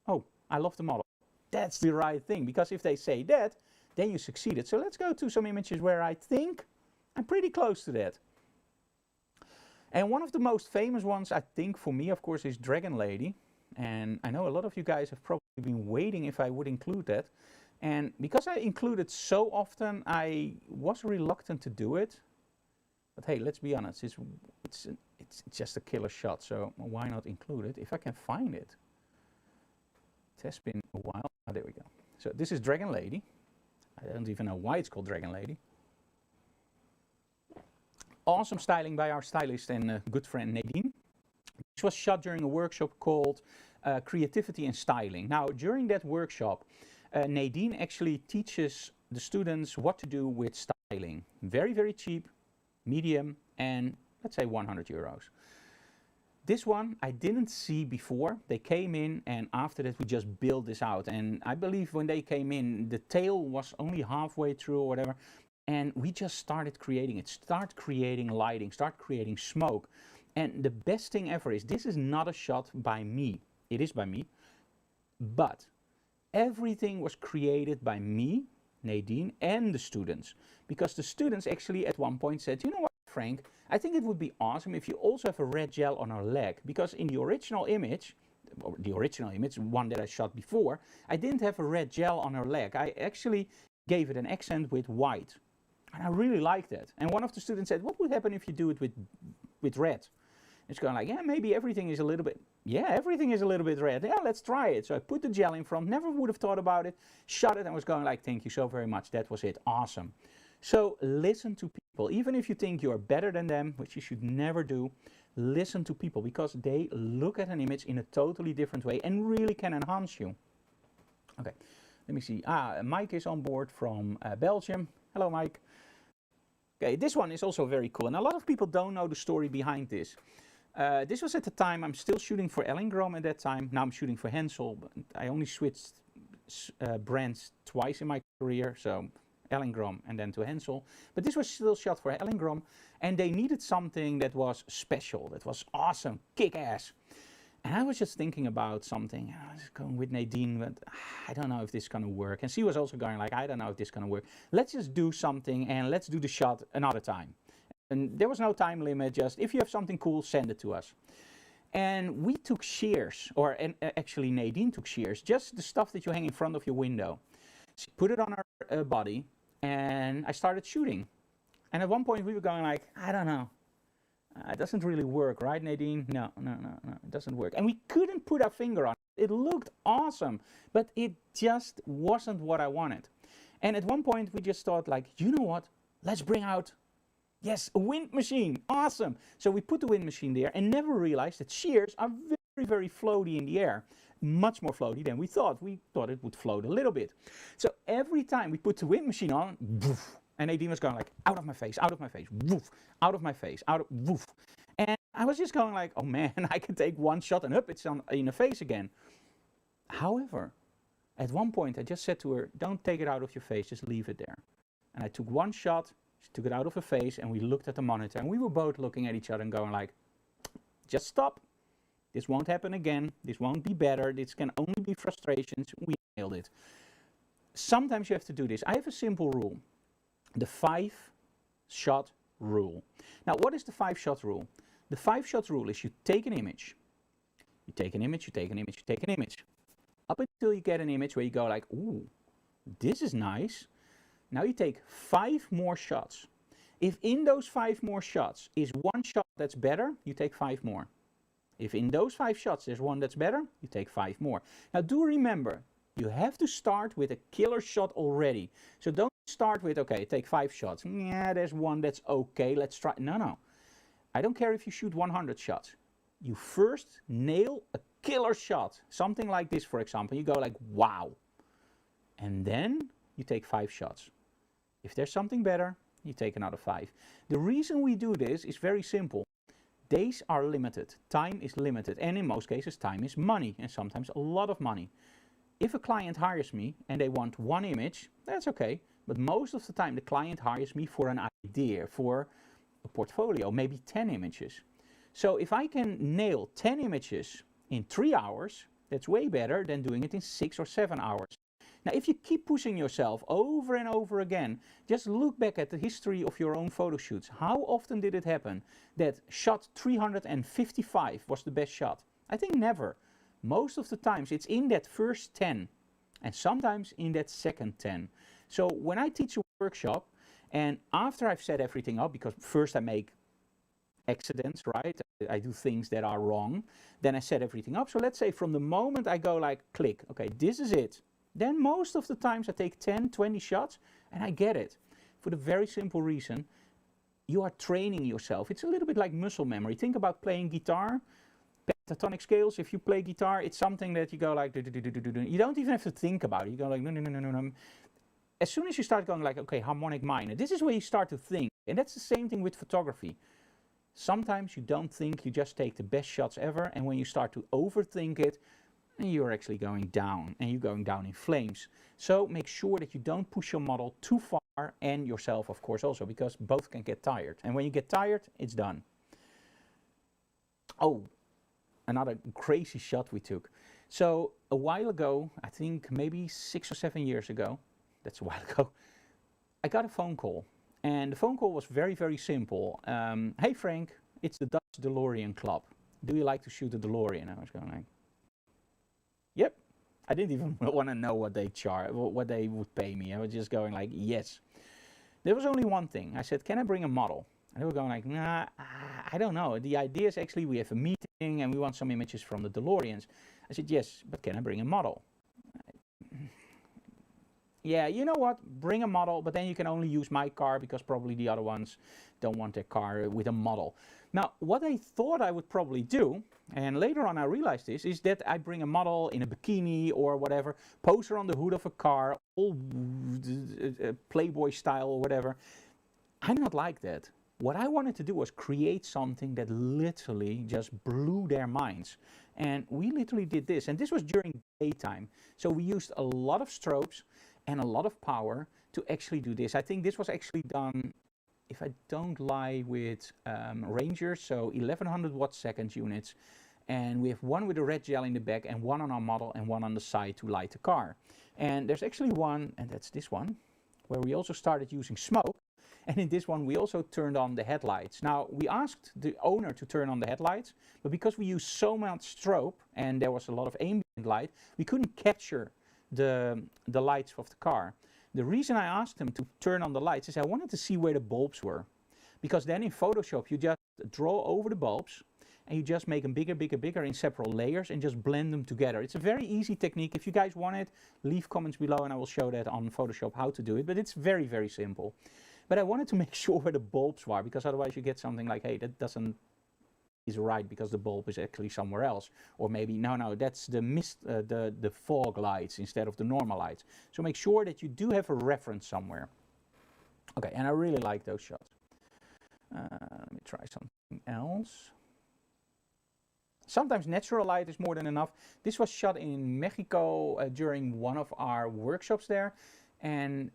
[SPEAKER 1] Oh, I love the model. That's the right thing, because if they say that, then you succeeded. So let's go to some images where I think I'm pretty close to that. And one of the most famous ones, I think, for me, of course, is Dragon Lady. And I know a lot of you guys have probably been waiting if I would include that. And because I include it so often, I was reluctant to do it. But hey, let's be honest, it's just a killer shot, so why not include it if I can find it? It has been a while. Oh, there we go. So this is Dragon Lady. I don't even know why it's called Dragon Lady. Awesome styling by our stylist and good friend Nadine. This was shot during a workshop called Creativity and Styling. Now, during that workshop, Nadine actually teaches the students what to do with styling. Very, very cheap, medium, and let's say 100 euros. This one I didn't see before. They came in and after that we just built this out. And I believe when they came in, the tail was only halfway through or whatever. And we just started creating it. Start creating lighting, start creating smoke. And the best thing ever is, this is not a shot by me. It is by me. But everything was created by me, Nadine, and the students. Because the students actually at one point said, you know what, Frank, I think it would be awesome if you also have a red gel on her leg. Because in the original image, one that I shot before, I didn't have a red gel on her leg. I actually gave it an accent with white. And I really liked that. And one of the students said, what would happen if you do it with red? It's going like, yeah, maybe everything is a little bit, everything is a little bit red. Yeah, let's try it. So I put the gel in front, never would have thought about it, shot it and was going like, thank you so very much. That was it. Awesome. So listen to people. Even if you think you're better than them, which you should never do, listen to people because they look at an image in a totally different way and really can enhance you. Okay, let me see. Mike is on board from Belgium. Hello, Mike. Okay, this one is also very cool. And a lot of people don't know the story behind this. This was at the time, I'm still shooting for Ellingram at that time. Now I'm shooting for Hensel, but I only switched brands twice in my career. So Ellingram and then to Hensel. But this was still shot for Ellingram. And they needed something that was special, that was awesome, kick-ass. And I was just thinking about something. I was going with Nadine, but I don't know if this is going to work. And she was also going like, I don't know if this is going to work. Let's just do something and let's do the shot another time. And there was no time limit, just if you have something cool, send it to us. And we took shears, actually Nadine took shears, just the stuff that you hang in front of your window. She put it on her body and I started shooting. And at one point we were going like, I don't know. It doesn't really work, right, Nadine? No, it doesn't work. And we couldn't put our finger on it. It looked awesome, but it just wasn't what I wanted. And at one point we just thought like, you know what? Let's bring out, yes, a wind machine. Awesome. So we put the wind machine there and never realized that shears are very, very floaty in the air. Much more floaty than we thought. We thought it would float a little bit. So every time we put the wind machine on, woof, and Nadine was going like, out of my face, woof, out of my face, woof. And I was just going like, oh man, I can take one shot and up, it's in the face again. However, at one point I just said to her, don't take it out of your face, just leave it there. And I took one shot, she took it out of her face, and we looked at the monitor, and we were both looking at each other and going like, just stop. This won't happen again. This won't be better. This can only be frustrations. We nailed it. Sometimes you have to do this. I have a simple rule. The 5-shot rule. Now, what is the 5-shot rule? The 5-shot rule is you take an image. You take an image, you take an image, you take an image. Up until you get an image where you go like, ooh, this is nice. Now you take 5 more shots. If in those 5 more shots is one shot that's better, you take 5 more. If in those 5 shots there's one that's better, you take 5 more. Now do remember, you have to start with a killer shot already. So don't start with, okay, take 5 shots. Yeah, there's one that's okay, let's try. No. I don't care if you shoot 100 shots. You first nail a killer shot. Something like this, for example. You go like, wow. And then you take 5 shots. If there's something better, you take another 5. The reason we do this is very simple. Days are limited, time is limited, and in most cases time is money, and sometimes a lot of money. If a client hires me and they want one image, that's okay, but most of the time the client hires me for an idea, for a portfolio, maybe 10 images. So if I can nail 10 images in 3 hours, that's way better than doing it in 6 or 7 hours. Now, if you keep pushing yourself over and over again, just look back at the history of your own photo shoots. How often did it happen that shot 355 was the best shot? I think never. Most of the times it's in that first 10 and sometimes in that second 10. So when I teach a workshop and after I've set everything up, because first I make accidents, right? I do things that are wrong. Then I set everything up. So let's say from the moment I go like click, okay, this is it. Then most of the times I take 10, 20 shots and I get it. For the very simple reason, you are training yourself. It's a little bit like muscle memory. Think about playing guitar, pentatonic scales. If you play guitar, it's something that you go like, you don't even have to think about it. You go like, no. As soon as you start going like, okay, harmonic minor, this is where you start to think. And that's the same thing with photography. Sometimes you don't think, you just take the best shots ever. And when you start to overthink it, you're actually going down, and you're going down in flames. So make sure that you don't push your model too far, and yourself of course also, because both can get tired. And when you get tired, it's done. Oh, another crazy shot we took. So a while ago, I think maybe 6 or 7 years ago, that's a while ago, I got a phone call. And the phone call was very, very simple. Hey Frank, it's the Dutch DeLorean Club. Do you like to shoot a DeLorean? I was going like, yep. I didn't even want to know what they what they would pay me. I was just going like, yes. There was only one thing. I said, can I bring a model? And they were going like, nah, I don't know. The idea is actually we have a meeting and we want some images from the DeLoreans. I said, yes, but can I bring a model? Yeah, you know what? Bring a model, but then you can only use my car because probably the other ones don't want their car with a model. Now, what I thought I would probably do, and later on I realized this, is that I bring a model in a bikini or whatever, pose her on the hood of a car, all Playboy style or whatever. I'm not like that. What I wanted to do was create something that literally just blew their minds. And we literally did this, and this was during daytime. So we used a lot of strobes and a lot of power to actually do this. I think this was actually done, if I don't lie, with Rangers, so 1100 watt second units. And we have one with a red gel in the back and one on our model and one on the side to light the car. And there's actually one, and that's this one, where we also started using smoke. And in this one we also turned on the headlights. Now we asked the owner to turn on the headlights, but because we used so much strobe and there was a lot of ambient light, we couldn't capture the lights of the car. The reason I asked him to turn on the lights is I wanted to see where the bulbs were. Because then in Photoshop you just draw over the bulbs and you just make them bigger, bigger, bigger in several layers and just blend them together. It's a very easy technique. If you guys want it, leave comments below and I will show that on Photoshop how to do it. But it's very, very simple. But I wanted to make sure where the bulbs were, because otherwise you get something like, hey, that doesn't is right because the bulb is actually somewhere else. Or maybe, no, that's the mist, the fog lights instead of the normal lights. So make sure that you do have a reference somewhere. Okay, and I really like those shots. Let me try something else. Sometimes natural light is more than enough. This was shot in Mexico during one of our workshops there. And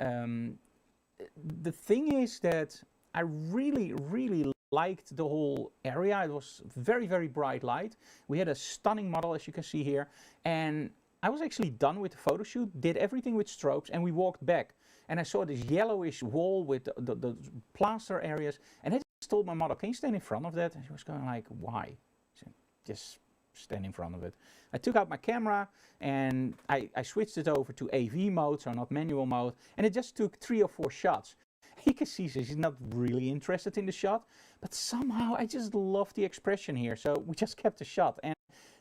[SPEAKER 1] the thing is that I really, really liked the whole area. It was very, very bright light. We had a stunning model, as you can see here. And I was actually done with the photo shoot, did everything with strobes, and we walked back. And I saw this yellowish wall with the plaster areas. And I just told my model, can you stand in front of that? And she was going like, why? Said, just stand in front of it. I took out my camera and I switched it over to AV mode, so not manual mode. And it just took 3 or 4 shots. You can see she's not really interested in the shot, but somehow I just love the expression here. So we just kept the shot. And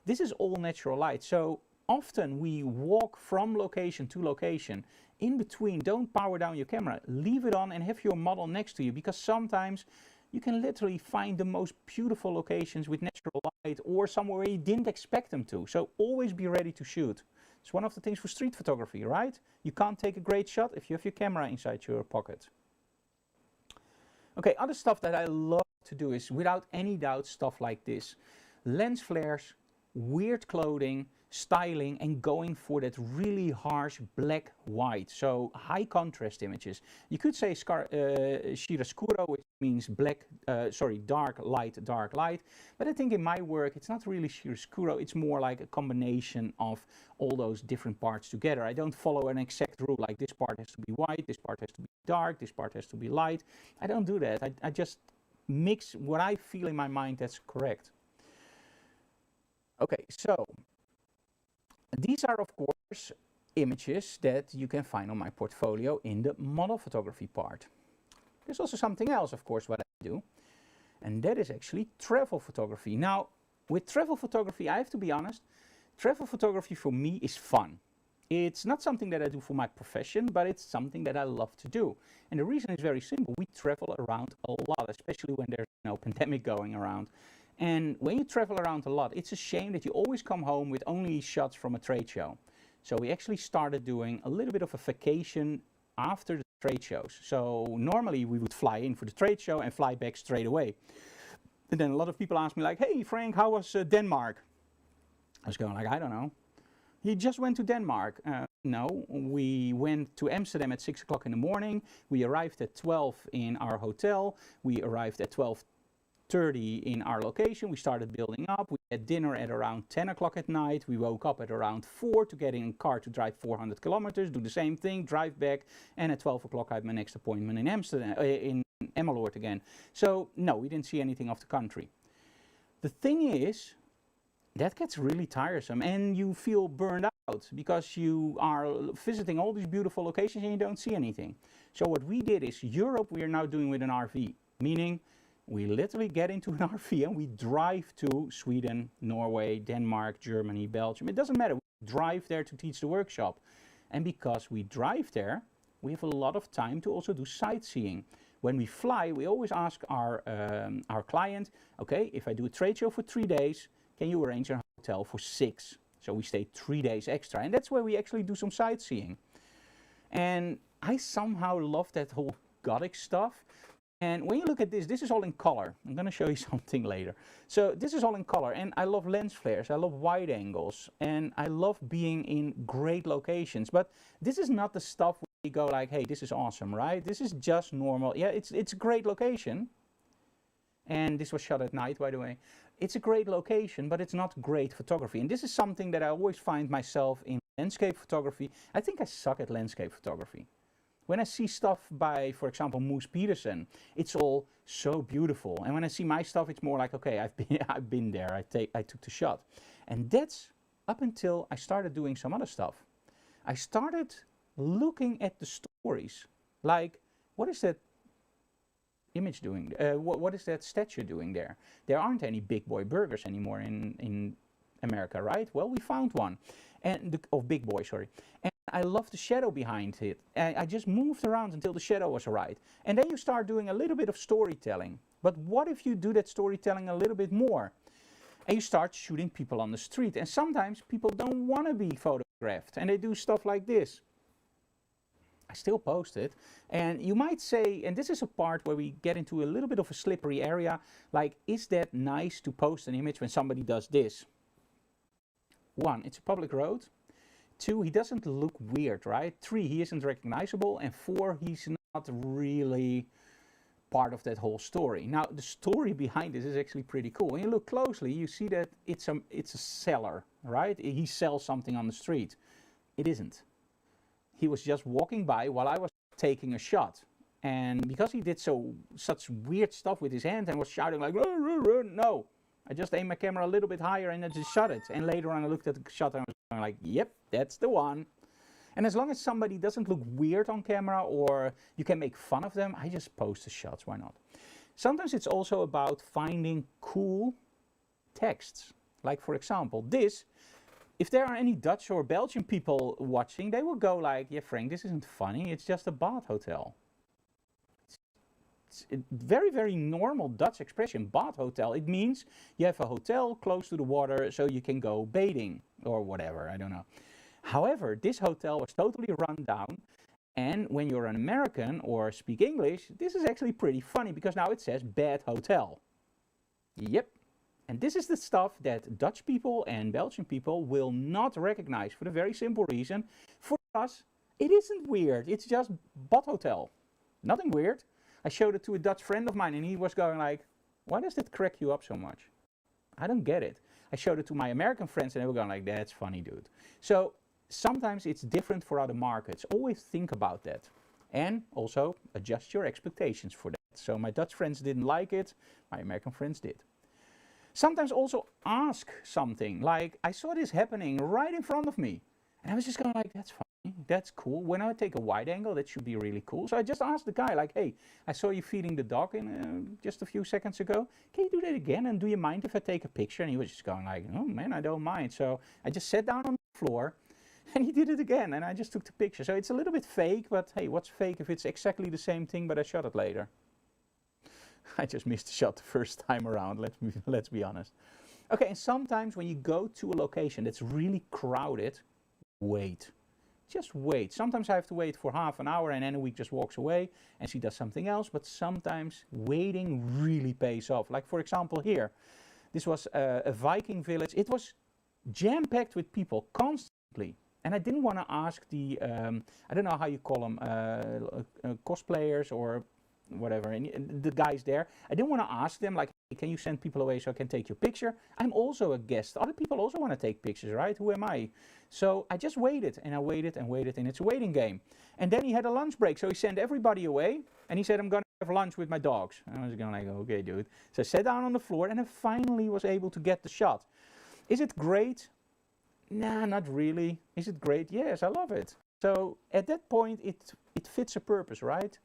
[SPEAKER 1] this is all natural light. So often we walk from location to location. In between, don't power down your camera. Leave it on and have your model next to you, because sometimes you can literally find the most beautiful locations with natural light or somewhere where you didn't expect them to. So always be ready to shoot. It's one of the things for street photography, right? You can't take a great shot if you have your camera inside your pocket. Okay, other stuff that I love to do is, without any doubt, stuff like this. Lens flares, weird clothing, styling, and going for that really harsh black white, so high contrast images. You could say chiaroscuro, which means dark light, but I think in my work it's not really chiaroscuro, it's more like a combination of all those different parts together. I don't follow an exact rule like this part has to be white, this part has to be dark, this part has to be light. I don't do that. I just mix what I feel in my mind that's correct. Okay, so these are, of course, images that you can find on my portfolio in the model photography part. There's also something else, of course, what I do, and that is actually travel photography. Now, with travel photography, I have to be honest, travel photography for me is fun. It's not something that I do for my profession, but it's something that I love to do. And the reason is very simple. We travel around a lot, especially when there's no pandemic going around. And when you travel around a lot, it's a shame that you always come home with only shots from a trade show. So we actually started doing a little bit of a vacation after the trade shows. So normally we would fly in for the trade show and fly back straight away. And then a lot of people ask me like, hey Frank, how was Denmark? I was going like, I don't know. He just went to Denmark. No, we went to Amsterdam at 6 o'clock in the morning. We arrived at 12 in our hotel. We arrived at 12:30 in our location. We started building up. We had dinner at around 10 o'clock at night. We woke up at around 4 to get in a car to drive 400 kilometers, do the same thing, drive back, and at 12 o'clock I had my next appointment in Amsterdam, in Emmeloord again. So no, we didn't see anything of the country. The thing is, that gets really tiresome and you feel burned out because you are visiting all these beautiful locations and you don't see anything. So what we did is, Europe we are now doing with an RV, meaning we literally get into an RV and we drive to Sweden, Norway, Denmark, Germany, Belgium. It doesn't matter. We drive there to teach the workshop. And because we drive there, we have a lot of time to also do sightseeing. When we fly, we always ask our client, okay, if I do a trade show for 3 days, can you arrange a hotel for 6? So we stay 3 days extra. And that's where we actually do some sightseeing. And I somehow love that whole gothic stuff. And when you look at this, this is all in color. I'm going to show you something later. So this is all in color, and I love lens flares, I love wide angles, and I love being in great locations. But this is not the stuff where you go like, hey, this is awesome, right? This is just normal. Yeah, it's a great location. And this was shot at night, by the way. It's a great location, but it's not great photography. And this is something that I always find myself in landscape photography. I think I suck at landscape photography. When I see stuff by, for example, Moose Peterson, it's all so beautiful. And when I see my stuff, it's more like, okay, I've been there, I took the shot. And that's up until I started doing some other stuff. I started looking at the stories. Like, what is that image doing? What is that statue doing there? There aren't any big boy burgers anymore in America, right? Well, we found one. And big boy, sorry. And I love the shadow behind it. I just moved around until the shadow was right. And then you start doing a little bit of storytelling. But what if you do that storytelling a little bit more? And you start shooting people on the street. And sometimes people don't want to be photographed. And they do stuff like this. I still post it. And you might say, and this is a part where we get into a little bit of a slippery area, like, is that nice to post an image when somebody does this? 1, it's a public road. 2, he doesn't look weird, right? 3, he isn't recognizable. And 4, he's not really part of that whole story. Now, the story behind this is actually pretty cool. When you look closely, you see that it's a seller, right? He sells something on the street. It isn't. He was just walking by while I was taking a shot. And because he did such weird stuff with his hand and was shouting like, run, run, run, no. I just aimed my camera a little bit higher and I just shot it. And later on I looked at the shot and I was going like, yep, that's the one. And as long as somebody doesn't look weird on camera or you can make fun of them, I just post the shots, why not? Sometimes it's also about finding cool texts. Like for example, this, if there are any Dutch or Belgian people watching, they will go like, yeah, Frank, this isn't funny, it's just a bath hotel. It's a very, very normal Dutch expression, bath hotel. It means you have a hotel close to the water so you can go bathing or whatever, I don't know. However, this hotel was totally run down, and when you're an American or speak English, this is actually pretty funny because now it says bad hotel. Yep. And this is the stuff that Dutch people and Belgian people will not recognize for the very simple reason, for us, it isn't weird. It's just bad hotel. Nothing weird. I showed it to a Dutch friend of mine and he was going like, why does that crack you up so much? I don't get it. I showed it to my American friends and they were going like, that's funny, dude. So sometimes it's different for other markets. Always think about that. And also adjust your expectations for that. So my Dutch friends didn't like it, my American friends did. Sometimes also ask something, like I saw this happening right in front of me. And I was just going like, that's funny, that's cool. When I take a wide angle, that should be really cool. So I just asked the guy like, hey, I saw you feeding the dog in just a few seconds ago. Can you do that again? And do you mind if I take a picture? And he was just going like, oh man, I don't mind. So I just sat down on the floor and he did it again. And I just took the picture. So it's a little bit fake, but hey, what's fake if it's exactly the same thing, but I shot it later? I just missed the shot the first time around, let's be honest. Okay, and sometimes when you go to a location that's really crowded, wait. Just wait. Sometimes I have to wait for half an hour and Annie just walks away and she does something else, but sometimes waiting really pays off. Like for example here, this was a Viking village. It was jam-packed with people constantly. And I didn't want to ask the, I don't know how you call them, cosplayers or whatever, and the guys there, I didn't want to ask them like, hey, can you send people away so I can take your picture? I'm also a guest. Other people also want to take pictures, right? Who am I? So I just waited and I waited and waited, and it's a waiting game. And then he had a lunch break, so he sent everybody away and he said, I'm going to have lunch with my dogs. And I was going like, okay, dude. So I sat down on the floor and I finally was able to get the shot. Is it great? Nah, not really. Is it great? Yes, I love it. So at that point, it fits a purpose, right?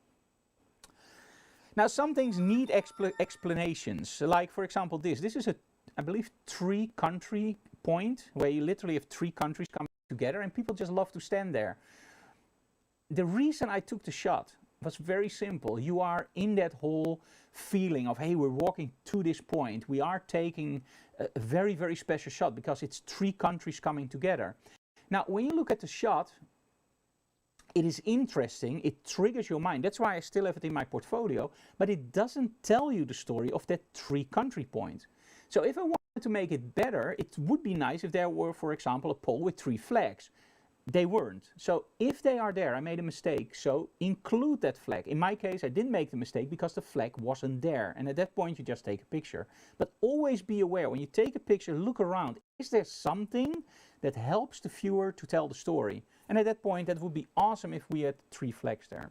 [SPEAKER 1] Now, some things need explanations, like for example this. This is a, I believe, 3-country point where you literally have 3 countries coming together and people just love to stand there. The reason I took the shot was very simple. You are in that whole feeling of, hey, we're walking to this point. We are taking a very, very special shot because it's 3 countries coming together. Now, when you look at the shot, it is interesting, it triggers your mind. That's why I still have it in my portfolio, but it doesn't tell you the story of that 3-country point. So if I wanted to make it better, it would be nice if there were, for example, a pole with 3 flags. They weren't. So if they are there, I made a mistake, so include that flag. In my case, I didn't make the mistake because the flag wasn't there. And at that point, you just take a picture. But always be aware, when you take a picture, look around. Is there something that helps the viewer to tell the story? And at that point, that would be awesome if we had 3 flags there.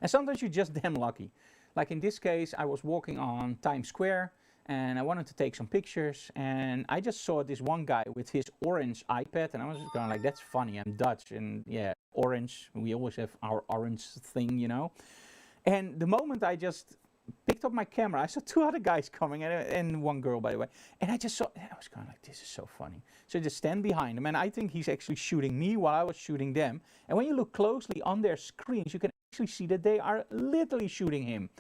[SPEAKER 1] And sometimes you're just damn lucky. Like in this case, I was walking on Times Square and I wanted to take some pictures, and I just saw this one guy with his orange iPad, and I was just going like, that's funny, I'm Dutch, and yeah, orange, we always have our orange thing, you know. And the moment I just picked up my camera, I saw 2 other guys coming, and 1 girl, by the way, and I just saw, I was going like, this is so funny. So I just stand behind him, and I think he's actually shooting me while I was shooting them. And when you look closely on their screens, you can actually see that they are literally shooting him.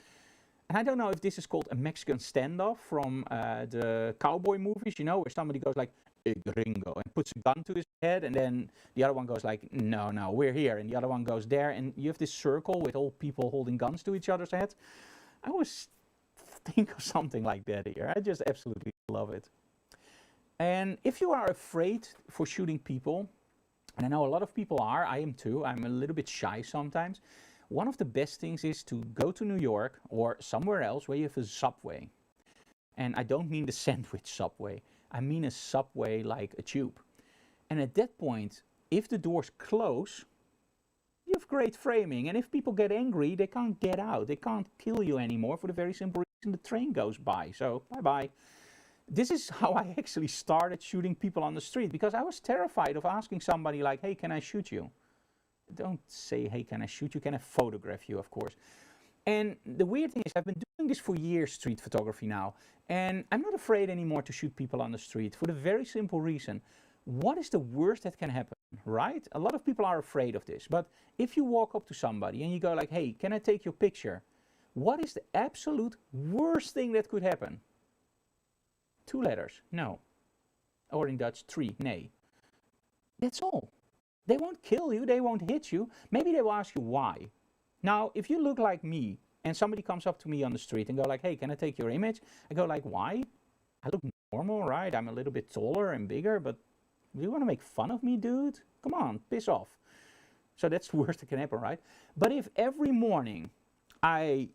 [SPEAKER 1] And I don't know if this is called a Mexican standoff from the cowboy movies, you know, where somebody goes like, hey, gringo, and puts a gun to his head, and then the other one goes like, no, no, we're here, and the other one goes there, and you have this circle with all people holding guns to each other's head. I always think of something like that here. I just absolutely love it. And if you are afraid for shooting people, and I know a lot of people are, I am too, I'm a little bit shy sometimes, one of the best things is to go to New York or somewhere else where you have a subway. And I don't mean the sandwich subway. I mean a subway like a tube. And at that point, if the doors close, you have great framing. And if people get angry, they can't get out. They can't kill you anymore for the very simple reason the train goes by. So bye-bye. This is how I actually started shooting people on the street, because I was terrified of asking somebody like, hey, can I shoot you? Don't say, hey, can I shoot you? Can I photograph you, of course. And the weird thing is, I've been doing this for years, street photography now, and I'm not afraid anymore to shoot people on the street for the very simple reason. What is the worst that can happen, right? A lot of people are afraid of this, but if you walk up to somebody and you go like, hey, can I take your picture? What is the absolute worst thing that could happen? 2 letters, no. Or in Dutch, 3, nee. That's all. They won't kill you, they won't hit you. Maybe they will ask you why. Now, if you look like me and somebody comes up to me on the street and go like, hey, can I take your image? I go like, why? I look normal, right? I'm a little bit taller and bigger, but you want to make fun of me, dude? Come on, piss off. So that's the worst that can happen, right? But if every morning I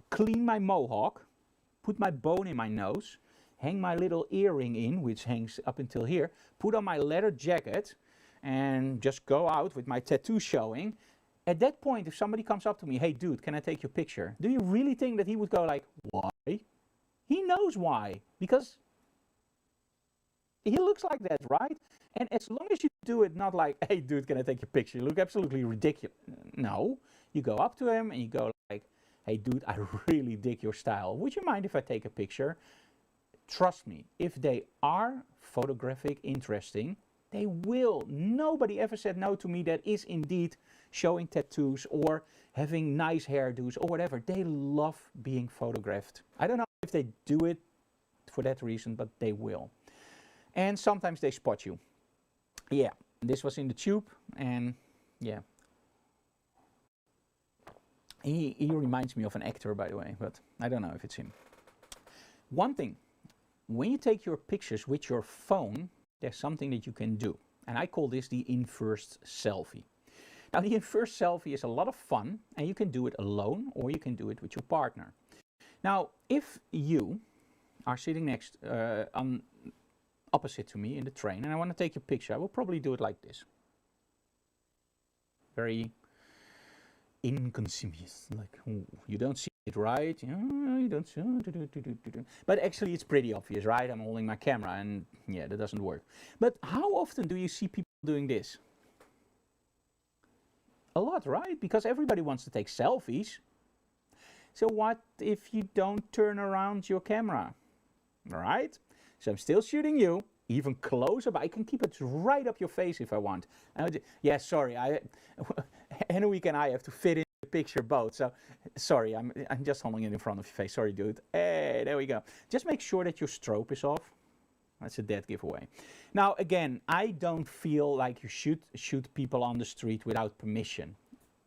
[SPEAKER 1] clean my mohawk, put my bone in my nose, hang my little earring in, which hangs up until here, put on my leather jacket, and just go out with my tattoo showing, at that point, if somebody comes up to me, hey dude, can I take your picture? Do you really think that he would go like, why? He knows why, because he looks like that, right? And as long as you do it not like, hey dude, can I take your picture? You look absolutely ridiculous. No, you go up to him and you go like, hey dude, I really dig your style. Would you mind if I take a picture? Trust me, if they are photographic interesting, they will. Nobody ever said no to me that is indeed showing tattoos or having nice hairdos or whatever. They love being photographed. I don't know if they do it for that reason, but they will. And sometimes they spot you. Yeah, this was in the tube, and yeah. He reminds me of an actor, by the way, but I don't know if it's him. One thing, when you take your pictures with your phone, there's something that you can do. And I call this the inverse selfie. Now, the inverse selfie is a lot of fun, and you can do it alone or you can do it with your partner. Now, if you are sitting next opposite to me in the train and I want to take a picture, I will probably do it like this. Very inconspicuous, like, ooh, you don't see it, right? You don't see it. But actually it's pretty obvious, right? I'm holding my camera and yeah, that doesn't work. But how often do you see people doing this? A lot, right? Because everybody wants to take selfies. So what if you don't turn around your camera, right? So I'm still shooting you, even closer, but I can keep it right up your face if I want. Yeah, sorry, Henrik and I have to fit in the picture both. So sorry, I'm just holding it in front of your face. Sorry, dude. Hey, there we go. Just make sure that your strobe is off. That's a dead giveaway. Now, again, I don't feel like you should shoot people on the street without permission.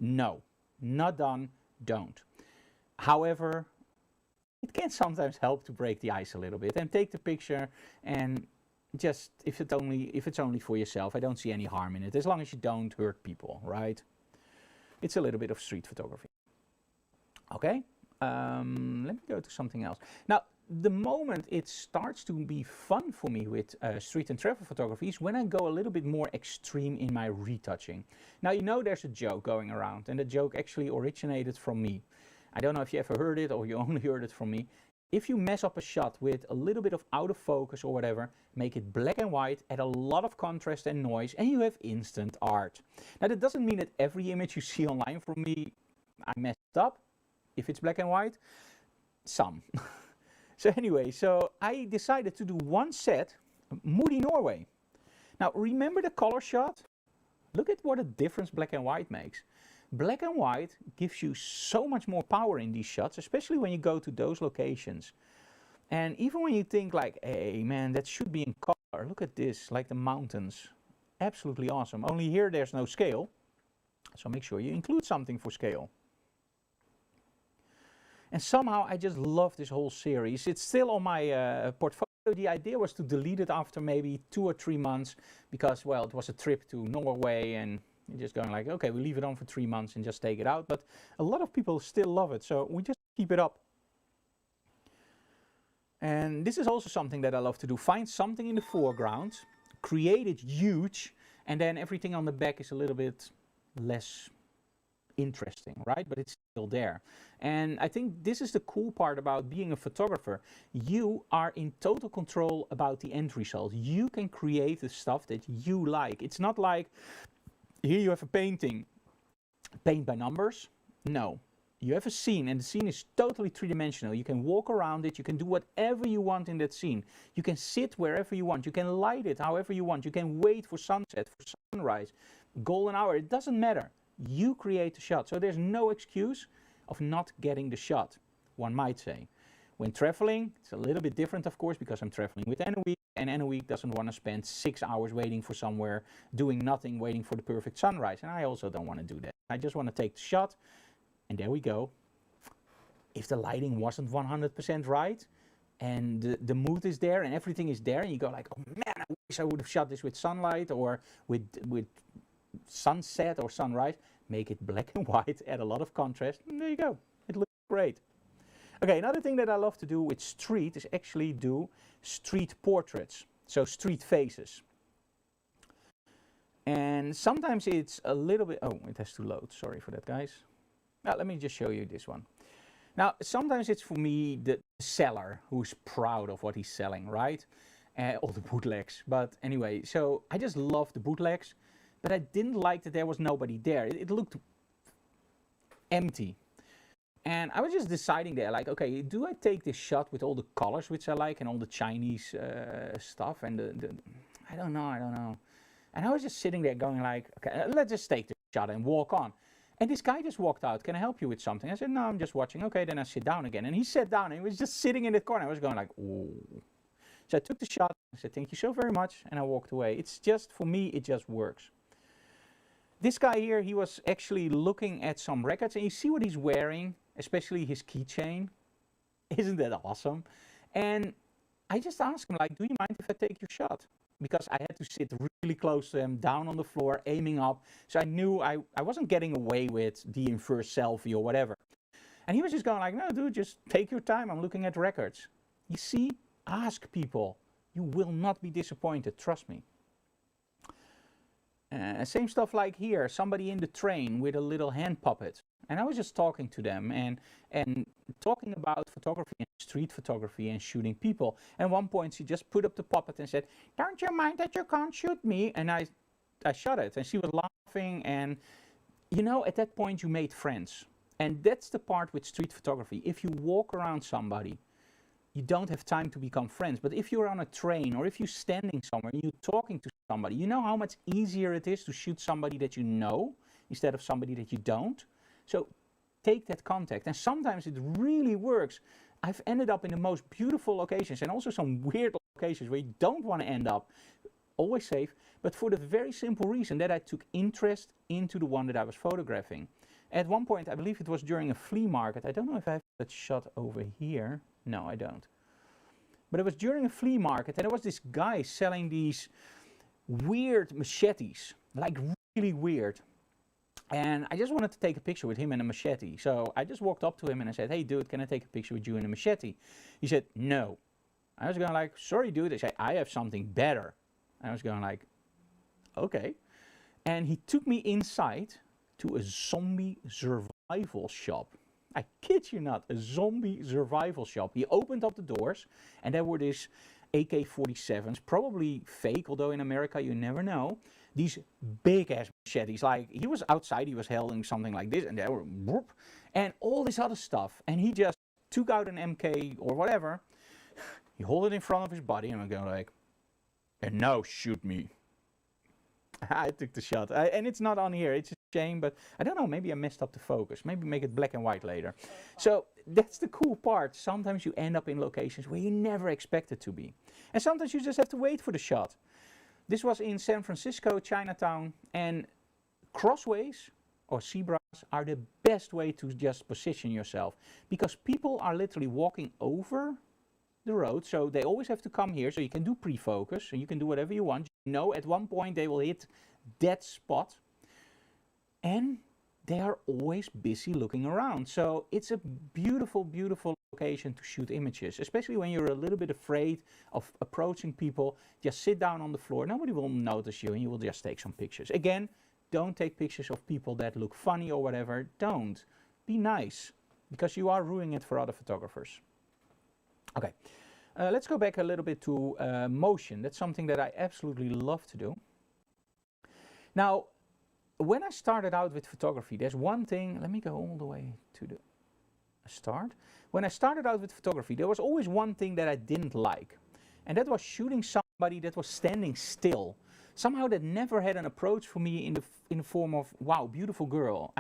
[SPEAKER 1] No, not done, don't. However, it can sometimes help to break the ice a little bit and take the picture, and just if it's only for yourself, I don't see any harm in it, as long as you don't hurt people, right? It's a little bit of street photography. Okay, let me go to something else. Now, the moment it starts to be fun for me with street and travel photography is when I go a little bit more extreme in my retouching. Now, you know there's a joke going around, and the joke actually originated from me. I don't know if you ever heard it or you only heard it from me. If you mess up a shot with a little bit of out of focus or whatever, make it black and white, add a lot of contrast and noise, and you have instant art. Now, that doesn't mean that every image you see online from me, I messed up. If it's black and white, some. So anyway, so I decided to do one set, Moody, Norway. Now, remember the color shot? Look at what a difference black and white makes. Black and white gives you so much more power in these shots, especially when you go to those locations. And even when you think like, hey man, that should be in color. Look at this, like the mountains. Absolutely awesome. Only here there's no scale. So make sure you include something for scale. And somehow I just love this whole series. It's still on my portfolio. The idea was to delete it after maybe 2 or 3 months because, well, it was a trip to Norway and You're just going like, okay, we leave it on for 3 months and just take it out. But a lot of people still love it, so we just keep it up. And this is also something that I love to do. Find something in the foreground, create it huge, and then everything on the back is a little bit less interesting, right? But it's still there. And I think this is the cool part about being a photographer. You are in total control about the end result. You can create the stuff that you like. It's not like, here you have a painting, paint by numbers. No. You have a scene, and the scene is totally three-dimensional. You can walk around it, you can do whatever you want in that scene. You can sit wherever you want, you can light it however you want, you can wait for sunset, for sunrise, golden hour, it doesn't matter. You create the shot, so there's no excuse of not getting the shot, one might say. When traveling, it's a little bit different, of course, because I'm traveling with Anouk, and Anouk doesn't want to spend 6 hours waiting for somewhere, doing nothing, waiting for the perfect sunrise, and I also don't want to do that. I just want to take the shot. And there we go. If the lighting wasn't 100% right, and the mood is there, and everything is there, and you go like, oh man, I wish I would have shot this with sunlight, or with sunset or sunrise, make it black and white, add a lot of contrast, and there you go. It looks great. Okay, another thing that I love to do with street is actually do street portraits, so street faces. And sometimes it's a little bit, oh, it has to load, sorry for that, guys. Now, let me just show you this one. Now, sometimes it's for me the seller who's proud of what he's selling, right? All the bootlegs. But anyway, so I just love the bootlegs, but I didn't like that there was nobody there. It looked empty. And I was just deciding there, like, okay, do I take this shot with all the colors which I like and all the Chinese stuff and I don't know. And I was just sitting there going like, okay, let's just take the shot and walk on. And this guy just walked out, can I help you with something? I said, no, I'm just watching. Okay, then I sit down again. And he sat down and he was just sitting in the corner. I was going like, ooh. So I took the shot, I said, thank you so very much, and I walked away. It's just, for me, it just works. This guy here, he was actually looking at some records, and you see what he's wearing, especially his keychain. Isn't that awesome? And I just asked him, like, do you mind if I take your shot? Because I had to sit really close to him, down on the floor, aiming up. So I knew I wasn't getting away with the inverse selfie or whatever. And he was just going like, no, dude, just take your time. I'm looking at records. You see, ask people. You will not be disappointed, trust me. Same stuff like here, somebody in the train with a little hand puppet. And I was just talking to them and talking about photography and street photography and shooting people. And at one point she just put up the puppet and said, don't you mind that you can't shoot me? And I shot it and she was laughing, and you know, at that point you made friends. And that's the part with street photography. If you walk around somebody, you don't have time to become friends. But if you're on a train or if you're standing somewhere and you're talking to somebody, you know how much easier it is to shoot somebody that you know instead of somebody that you don't. So take that contact, and sometimes it really works. I've ended up in the most beautiful locations and also some weird locations where you don't want to end up. Always safe, but for the very simple reason that I took interest into the one that I was photographing. At one point, I believe it was during a flea market. I don't know if I have that shot over here. No, I don't. But it was during a flea market, and there was this guy selling these weird machetes, like really weird. And I just wanted to take a picture with him and a machete. So I just walked up to him and I said, hey dude, can I take a picture with you and a machete? He said, no. I was going like, sorry dude. I said, I have something better. I was going like, okay. And he took me inside to a zombie survival shop. I kid you not, a zombie survival shop. He opened up the doors and there were these AK-47s, probably fake, although in America you never know. These big ass machetes, like he was outside, he was holding something like this, and there were whoop, and all this other stuff. And he just took out an MK or whatever, he held it in front of his body, and I'm going like, and now shoot me. I took the shot, and it's not on here, it's a shame, but I don't know, maybe I messed up the focus, maybe make it black and white later. So that's the cool part. Sometimes you end up in locations where you never expect it to be. And sometimes you just have to wait for the shot. This was in San Francisco, Chinatown, and crossways or zebras are the best way to just position yourself, because people are literally walking over the road, so they always have to come here, so you can do pre-focus and you can do whatever you want. You know, at one point they will hit that spot. and they are always busy looking around. So it's a beautiful, beautiful location to shoot images, especially when you're a little bit afraid of approaching people. Just sit down on the floor, nobody will notice you, and you will just take some pictures. Again, don't take pictures of people that look funny or whatever. Don't. Be nice, because you are ruining it for other photographers. Okay, let's go back a little bit to motion. That's something that I absolutely love to do. Now, when I started out with photography, there's one thing, let me go all the way to the start. When I started out with photography, there was always one thing that I didn't like, and that was shooting somebody that was standing still. Somehow that never had an approach for me in the form of, wow, beautiful girl.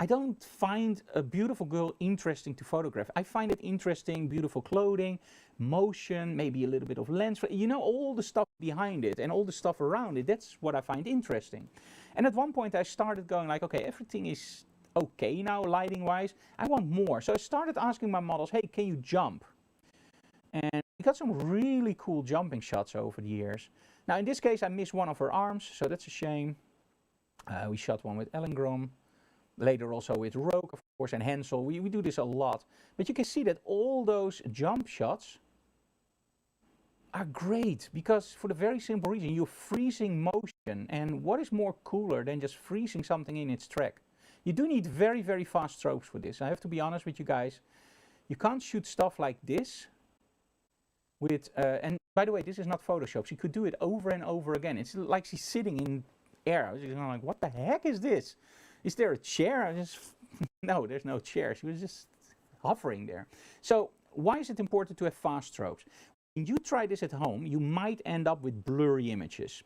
[SPEAKER 1] I don't find a beautiful girl interesting to photograph. I find it interesting, beautiful clothing, motion, maybe a little bit of lens, you know, all the stuff behind it and all the stuff around it. That's what I find interesting. And at one point I started going like, okay, everything is okay now lighting wise. I want more. So I started asking my models, hey, can you jump? And we got some really cool jumping shots over the years. Now in this case I missed one of her arms, so that's a shame. We shot one with Ellengrom. Later also with Rogue, of course, and Hansel. We do this a lot. But you can see that all those jump shots are great, because for the very simple reason, you're freezing motion. And what is more cooler than just freezing something in its track? You do need very, very fast strobes for this. I have to be honest with you guys. You can't shoot stuff like this with, and by the way, this is not Photoshop. She could do it over and over again. It's like she's sitting in air. I was just like, what the heck is this? Is there a chair? No, there's no chair. She was just hovering there. So why is it important to have fast strobes? When you try this at home, you might end up with blurry images.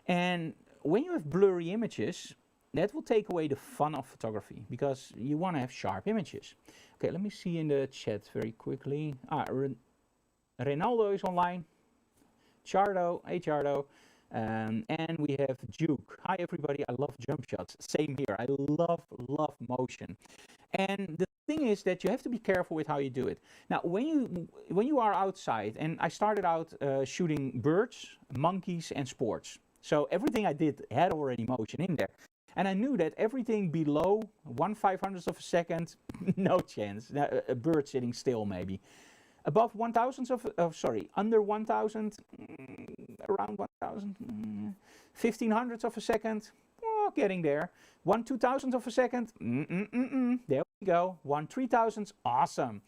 [SPEAKER 1] And when you have blurry images, that will take away the fun of photography, because you want to have sharp images. Okay, let me see in the chat very quickly. Reynaldo is online. Chardo, hey Chardo. And we have Duke. Hi everybody, I love jump shots. Same here, I love motion. And the thing is that you have to be careful with how you do it. Now when you are outside, and I started out shooting birds, monkeys and sports. So everything I did had already motion in there. And I knew that everything below 1/500th of a second, no chance. A bird sitting still maybe. Above 1,000th of, under 1,000, around 1,000, 1,500th of a second, oh, getting there. 1/2,000th of a second, there we go. 1/3,000th, awesome.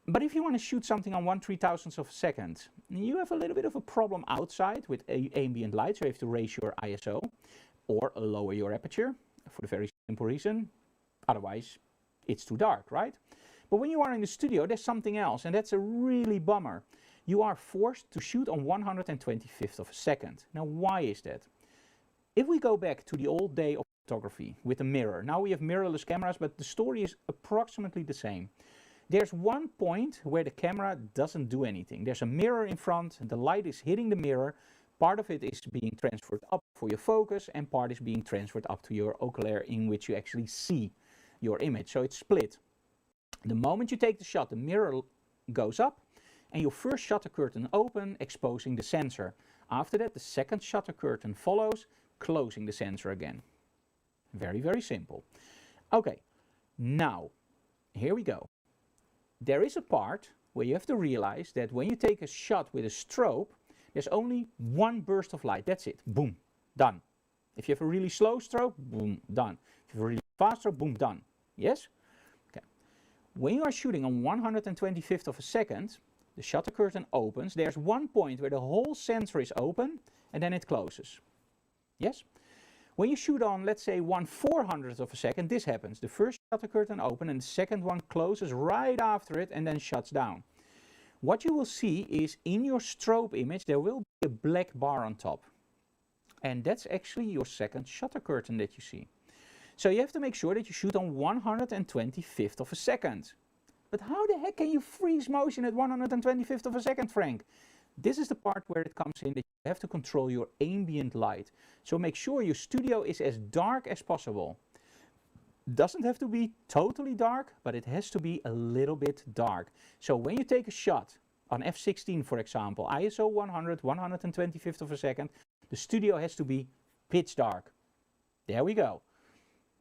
[SPEAKER 1] But if you want to shoot something on 1/3,000th of a second, you have a little bit of a problem outside with ambient light, so you have to raise your ISO or lower your aperture for the very simple reason. Otherwise, it's too dark, right? But when you are in the studio, there's something else, and that's a really bummer. You are forced to shoot on 125th of a second. Now, why is that? If we go back to the old day of photography with a mirror, now we have mirrorless cameras, but the story is approximately the same. There's one point where the camera doesn't do anything. There's a mirror in front, the light is hitting the mirror, part of it is being transferred up for your focus, and part is being transferred up to your ocular in which you actually see your image. So it's split. The moment you take the shot, the mirror goes up and your first shutter curtain open, exposing the sensor. After that, the second shutter curtain follows, closing the sensor again. Very, very simple. Okay, now, here we go. There is a part where you have to realize that when you take a shot with a strobe, there's only one burst of light. That's it. Boom. Done. If you have a really slow strobe, boom. Done. If you have a really fast strobe, boom. Done. Yes? When you are shooting on 125th of a second, the shutter curtain opens. There's one point where the whole sensor is open, and then it closes. Yes? When you shoot on, let's say, 1/400th of a second, this happens. The first shutter curtain opens, and the second one closes right after it, and then shuts down. What you will see is, in your strobe image, there will be a black bar on top. And that's actually your second shutter curtain that you see. So you have to make sure that you shoot on 125th of a second. But how the heck can you freeze motion at 125th of a second, Frank? This is the part where it comes in that you have to control your ambient light. So make sure your studio is as dark as possible. Doesn't have to be totally dark, but it has to be a little bit dark. So when you take a shot on f16, for example, ISO 100, 125th of a second, the studio has to be pitch dark. There we go.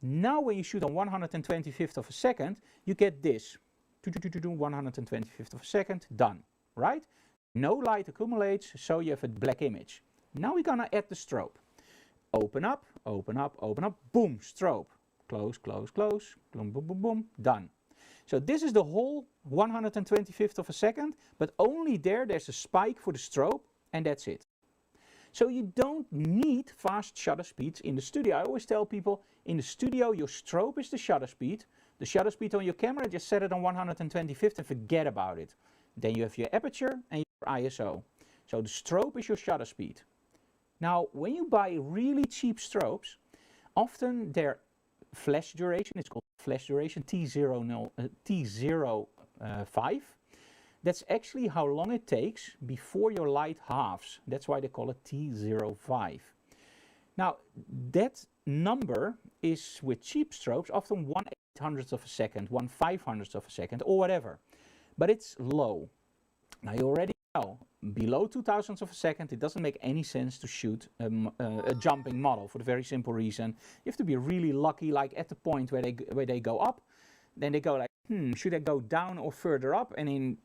[SPEAKER 1] Now when you shoot on 125th of a second, you get this. 125th of a second, done, right? No light accumulates, so you have a black image. Now we're gonna add the strobe. Open up, open up, open up, boom, strobe. Close, close, close, boom, boom, boom, boom, done. So this is the whole 125th of a second, but only there's a spike for the strobe, and that's it. So you don't need fast shutter speeds in the studio. I always tell people, in the studio, your strobe is the shutter speed. The shutter speed on your camera, just set it on 125th and forget about it. Then you have your aperture and your ISO. So the strobe is your shutter speed. Now, when you buy really cheap strobes, often their flash duration, it's called flash duration, T05. That's actually how long it takes before your light halves. That's why they call it T05. Now, that number is, with cheap strobes, often 1/800th of a second, 1/500th of a second, or whatever. But it's low. Now, you already know, below 2000ths of a second, it doesn't make any sense to shoot a jumping model, for the very simple reason. You have to be really lucky, like at the point where they go up, then they go like, should I go down or further up? And in,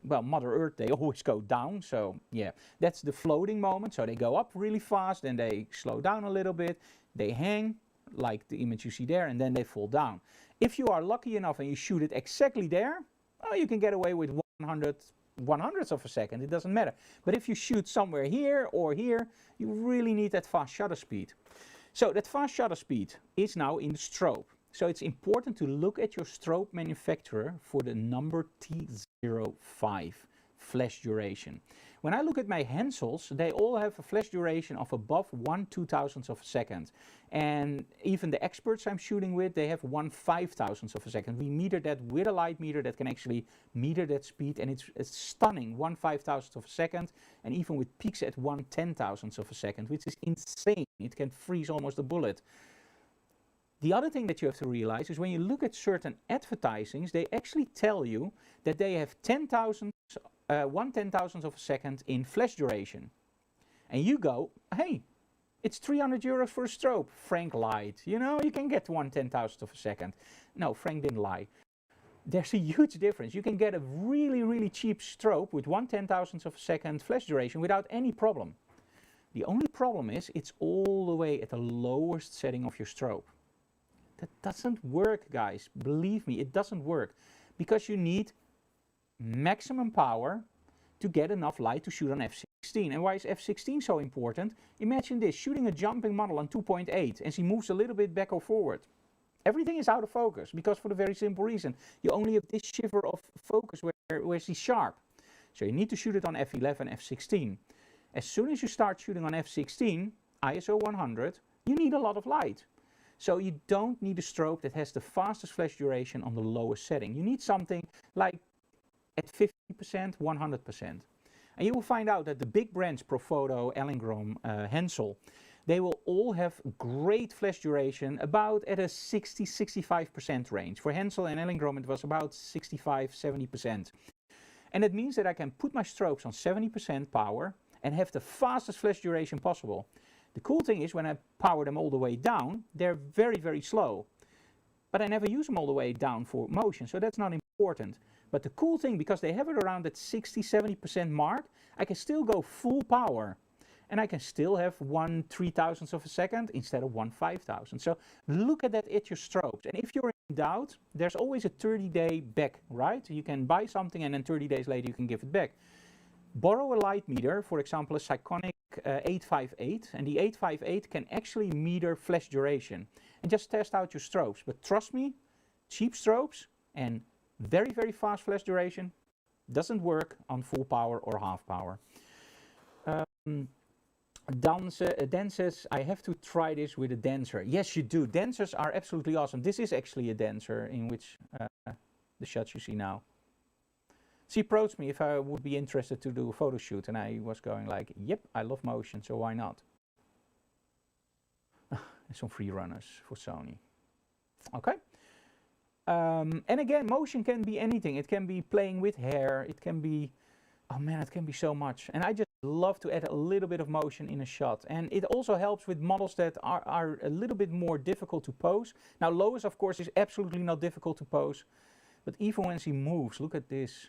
[SPEAKER 1] well, Mother Earth, they always go down. So yeah, that's the floating moment. So they go up really fast, then they slow down a little bit. They hang, like the image you see there, and then they fall down. If you are lucky enough and you shoot it exactly there, oh, you can get away with 100th of a second. It doesn't matter. But if you shoot somewhere here or here, you really need that fast shutter speed. So that fast shutter speed is now in the strobe. So it's important to look at your strobe manufacturer for the number T05 flash duration. When I look at my Hensels, they all have a flash duration of above 1/2000th of a second. And even the experts I'm shooting with, they have 1/5000th of a second. We meter that with a light meter that can actually meter that speed, and it's stunning, 1/5000th of a second, and even with peaks at 1/10,000th of a second, which is insane. It can freeze almost a bullet. The other thing that you have to realize is when you look at certain advertisings, they actually tell you that they have 1/10,000th of a second in flash duration. And you go, hey, it's 300 euros for a strobe. Frank lied. You know, you can get 1/10,000th of a second. No, Frank didn't lie. There's a huge difference. You can get a really, really cheap strobe with 1/10,000th of a second flash duration without any problem. The only problem is it's all the way at the lowest setting of your strobe. That doesn't work, guys. Believe me, it doesn't work. Because you need maximum power to get enough light to shoot on f/16. And why is f/16 so important? Imagine this, shooting a jumping model on 2.8 and she moves a little bit back or forward. Everything is out of focus because for the very simple reason, you only have this shiver of focus where she's sharp. So you need to shoot it on f11, f16. As soon as you start shooting on f16, ISO 100, you need a lot of light. So you don't need a strobe that has the fastest flash duration on the lowest setting. You need something like at 50%, 100%. And you will find out that the big brands, Profoto, Elingram, Hensel, they will all have great flash duration about at a 60-65% range. For Hensel and Elingram it was about 65-70%. And it means that I can put my strobes on 70% power and have the fastest flash duration possible. The cool thing is when I power them all the way down, they're very, very slow. But I never use them all the way down for motion, so that's not important. But the cool thing, because they have it around that 60-70% mark, I can still go full power. And I can still have 1/3000th of a second instead of 1/5000th. So look at that at your strobes. And if you're in doubt, there's always a 30-day back, right? You can buy something and then 30 days later you can give it back. Borrow a light meter, for example a Psychonic 858, and the 858 can actually meter flash duration. And just test out your strobes. But trust me, cheap strobes and very, very fast flash duration doesn't work on full power or half power. Dan says, I have to try this with a dancer. Yes, you do. Dancers are absolutely awesome. This is actually a dancer in which the shots you see now. She approached me if I would be interested to do a photo shoot, and I was going like, yep, I love motion, so why not? Some free runners for Sony. Okay. And again, motion can be anything. It can be playing with hair. It can be, oh man, it can be so much. And I just love to add a little bit of motion in a shot. And it also helps with models that are a little bit more difficult to pose. Now Lois, of course, is absolutely not difficult to pose, but even when she moves, look at this.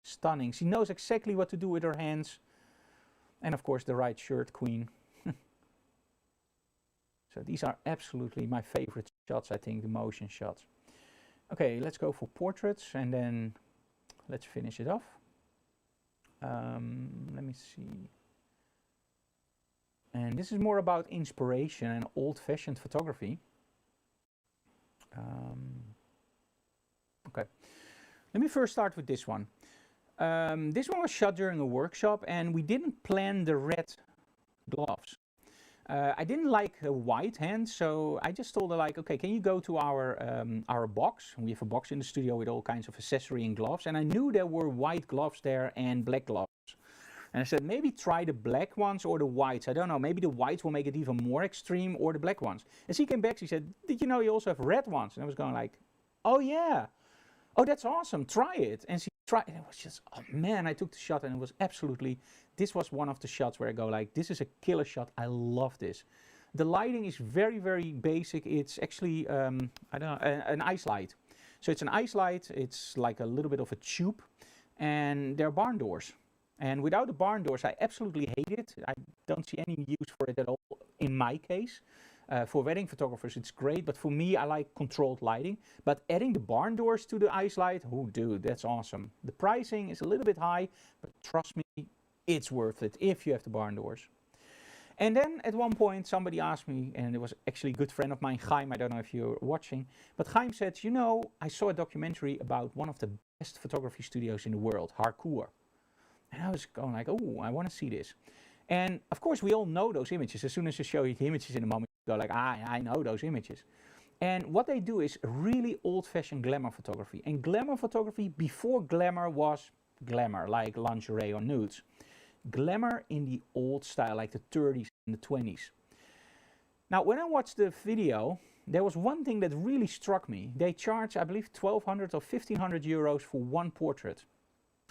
[SPEAKER 1] Stunning. She knows exactly what to do with her hands. And of course the right shirt queen. So these are absolutely my favorite shots, I think, the motion shots. Okay, let's go for portraits and then let's finish it off. Let me see. And this is more about inspiration and old-fashioned photography. Okay, let me first start with this one. This one was shot during a workshop and we didn't plan the red gloves. I didn't like a white hand, so I just told her like, okay, can you go to our box? We have a box in the studio with all kinds of accessory and gloves, and I knew there were white gloves there and black gloves. And I said, maybe try the black ones or the whites. I don't know, maybe the whites will make it even more extreme, or the black ones. And she came back, she said, did you know you also have red ones? And I was going like, oh yeah, oh that's awesome, try it. And she tried, and it was just, oh man, I took the shot and it was absolutely, this was one of the shots where I go like, this is a killer shot, I love this. The lighting is very, very basic. It's actually, I don't know, an ice light. So it's an ice light, it's like a little bit of a tube, and there are barn doors. And without the barn doors, I absolutely hate it. I don't see any use for it at all in my case. For wedding photographers, it's great, but for me, I like controlled lighting. But adding the barn doors to the ice light, oh dude, that's awesome. The pricing is a little bit high, but trust me, it's worth it if you have the barn doors. And then at one point, somebody asked me, and it was actually a good friend of mine, Chaim, I don't know if you're watching, but Chaim said, you know, I saw a documentary about one of the best photography studios in the world, Harcourt. And I was going like, oh, I want to see this. And of course, we all know those images. As soon as I show you the images in a moment, you go like, I know those images. And what they do is really old-fashioned glamour photography. And glamour photography, before glamour was glamour, like lingerie or nudes. Glamour in the old style, like the 30s and the 20s. Now, when I watched the video, there was one thing that really struck me. They charge, I believe, 1,200 or 1,500 euros for one portrait.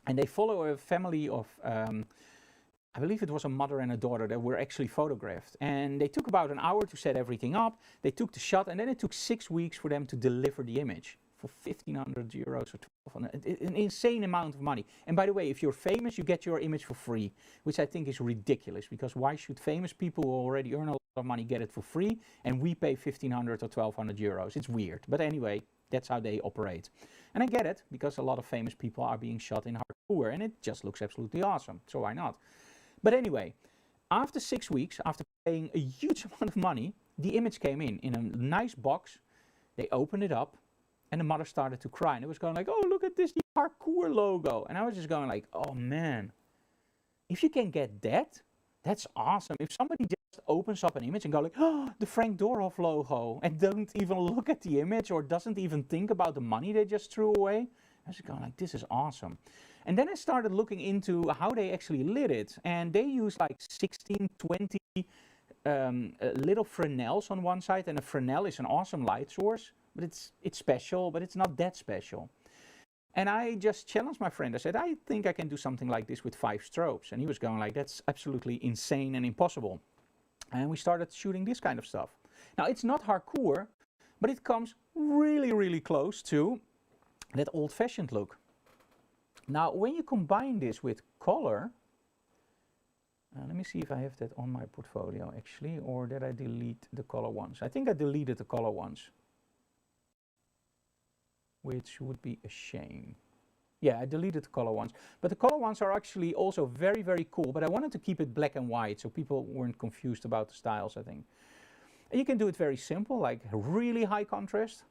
[SPEAKER 1] And they follow a family of, I believe it was a mother and a daughter that were actually photographed. And they took about an hour to set everything up. They took the shot, and then it took 6 weeks for them to deliver the image for 1,500 euros or 1,200, an insane amount of money. And by the way, if you're famous, you get your image for free, which I think is ridiculous, because why should famous people who already earn a lot of money get it for free, and we pay 1,500 or 1,200 euros? It's weird, but anyway, that's how they operate. And I get it, because a lot of famous people are being shot in Harcourt, and it just looks absolutely awesome, so why not? But anyway, after 6 weeks, after paying a huge amount of money, the image came in a nice box. They opened it up, and the mother started to cry, and it was going like, oh, look at this, the Harcourt logo. And I was just going like, oh man, if you can get that, that's awesome. If somebody just opens up an image and go like, oh, the Frank Dorhoff logo, and don't even look at the image or doesn't even think about the money they just threw away, I was going like, this is awesome. And then I started looking into how they actually lit it, and they use like 16, 20 little Fresnels on one side, and a Fresnel is an awesome light source, but it's special, but it's not that special. And I just challenged my friend. I said, I think I can do something like this with 5 strobes. And he was going like, that's absolutely insane and impossible. And we started shooting this kind of stuff. Now, it's not Harcourt, but it comes really, really close to that old-fashioned look. Now, when you combine this with color, let me see if I have that on my portfolio actually, or did I delete the color ones? I think I deleted the color ones, which would be a shame. Yeah, I deleted the color ones, but the color ones are actually also very, very cool, but I wanted to keep it black and white so people weren't confused about the styles, I think. And you can do it very simple, like really high contrast.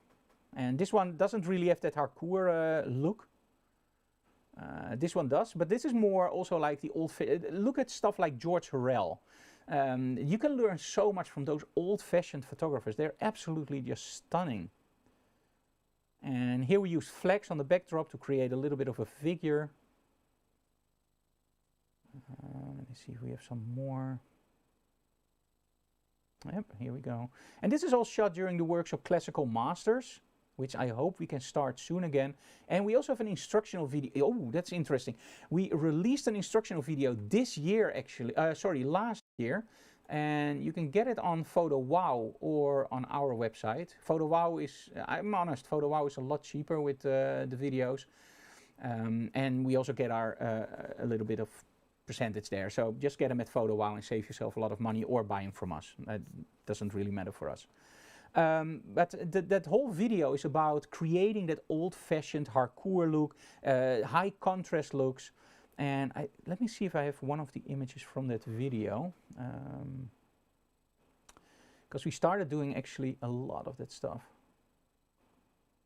[SPEAKER 1] And this one doesn't really have that Harcourt look. This one does, but this is more also like the old, look at stuff like George Hurrell. You can learn so much from those old-fashioned photographers. They're absolutely just stunning. And here we use flex on the backdrop to create a little bit of a figure. Let me see if we have some more. Yep, here we go. And this is all shot during the workshop Classical Masters. which I hope we can start soon again. And we also have an instructional video. Oh, that's interesting. We released an instructional video this year, actually. Sorry, last year. And you can get it on Photowhoa or on our website. Photowhoa is, I'm honest, Photowhoa is a lot cheaper with the videos. And we also get our a little bit of percentage there. So just get them at Photowhoa and save yourself a lot of money, or buy them from us. That doesn't really matter for us. But that whole video is about creating that old-fashioned hardcore look, high contrast looks. And let me see if I have one of the images from that video. Because we started doing actually a lot of that stuff.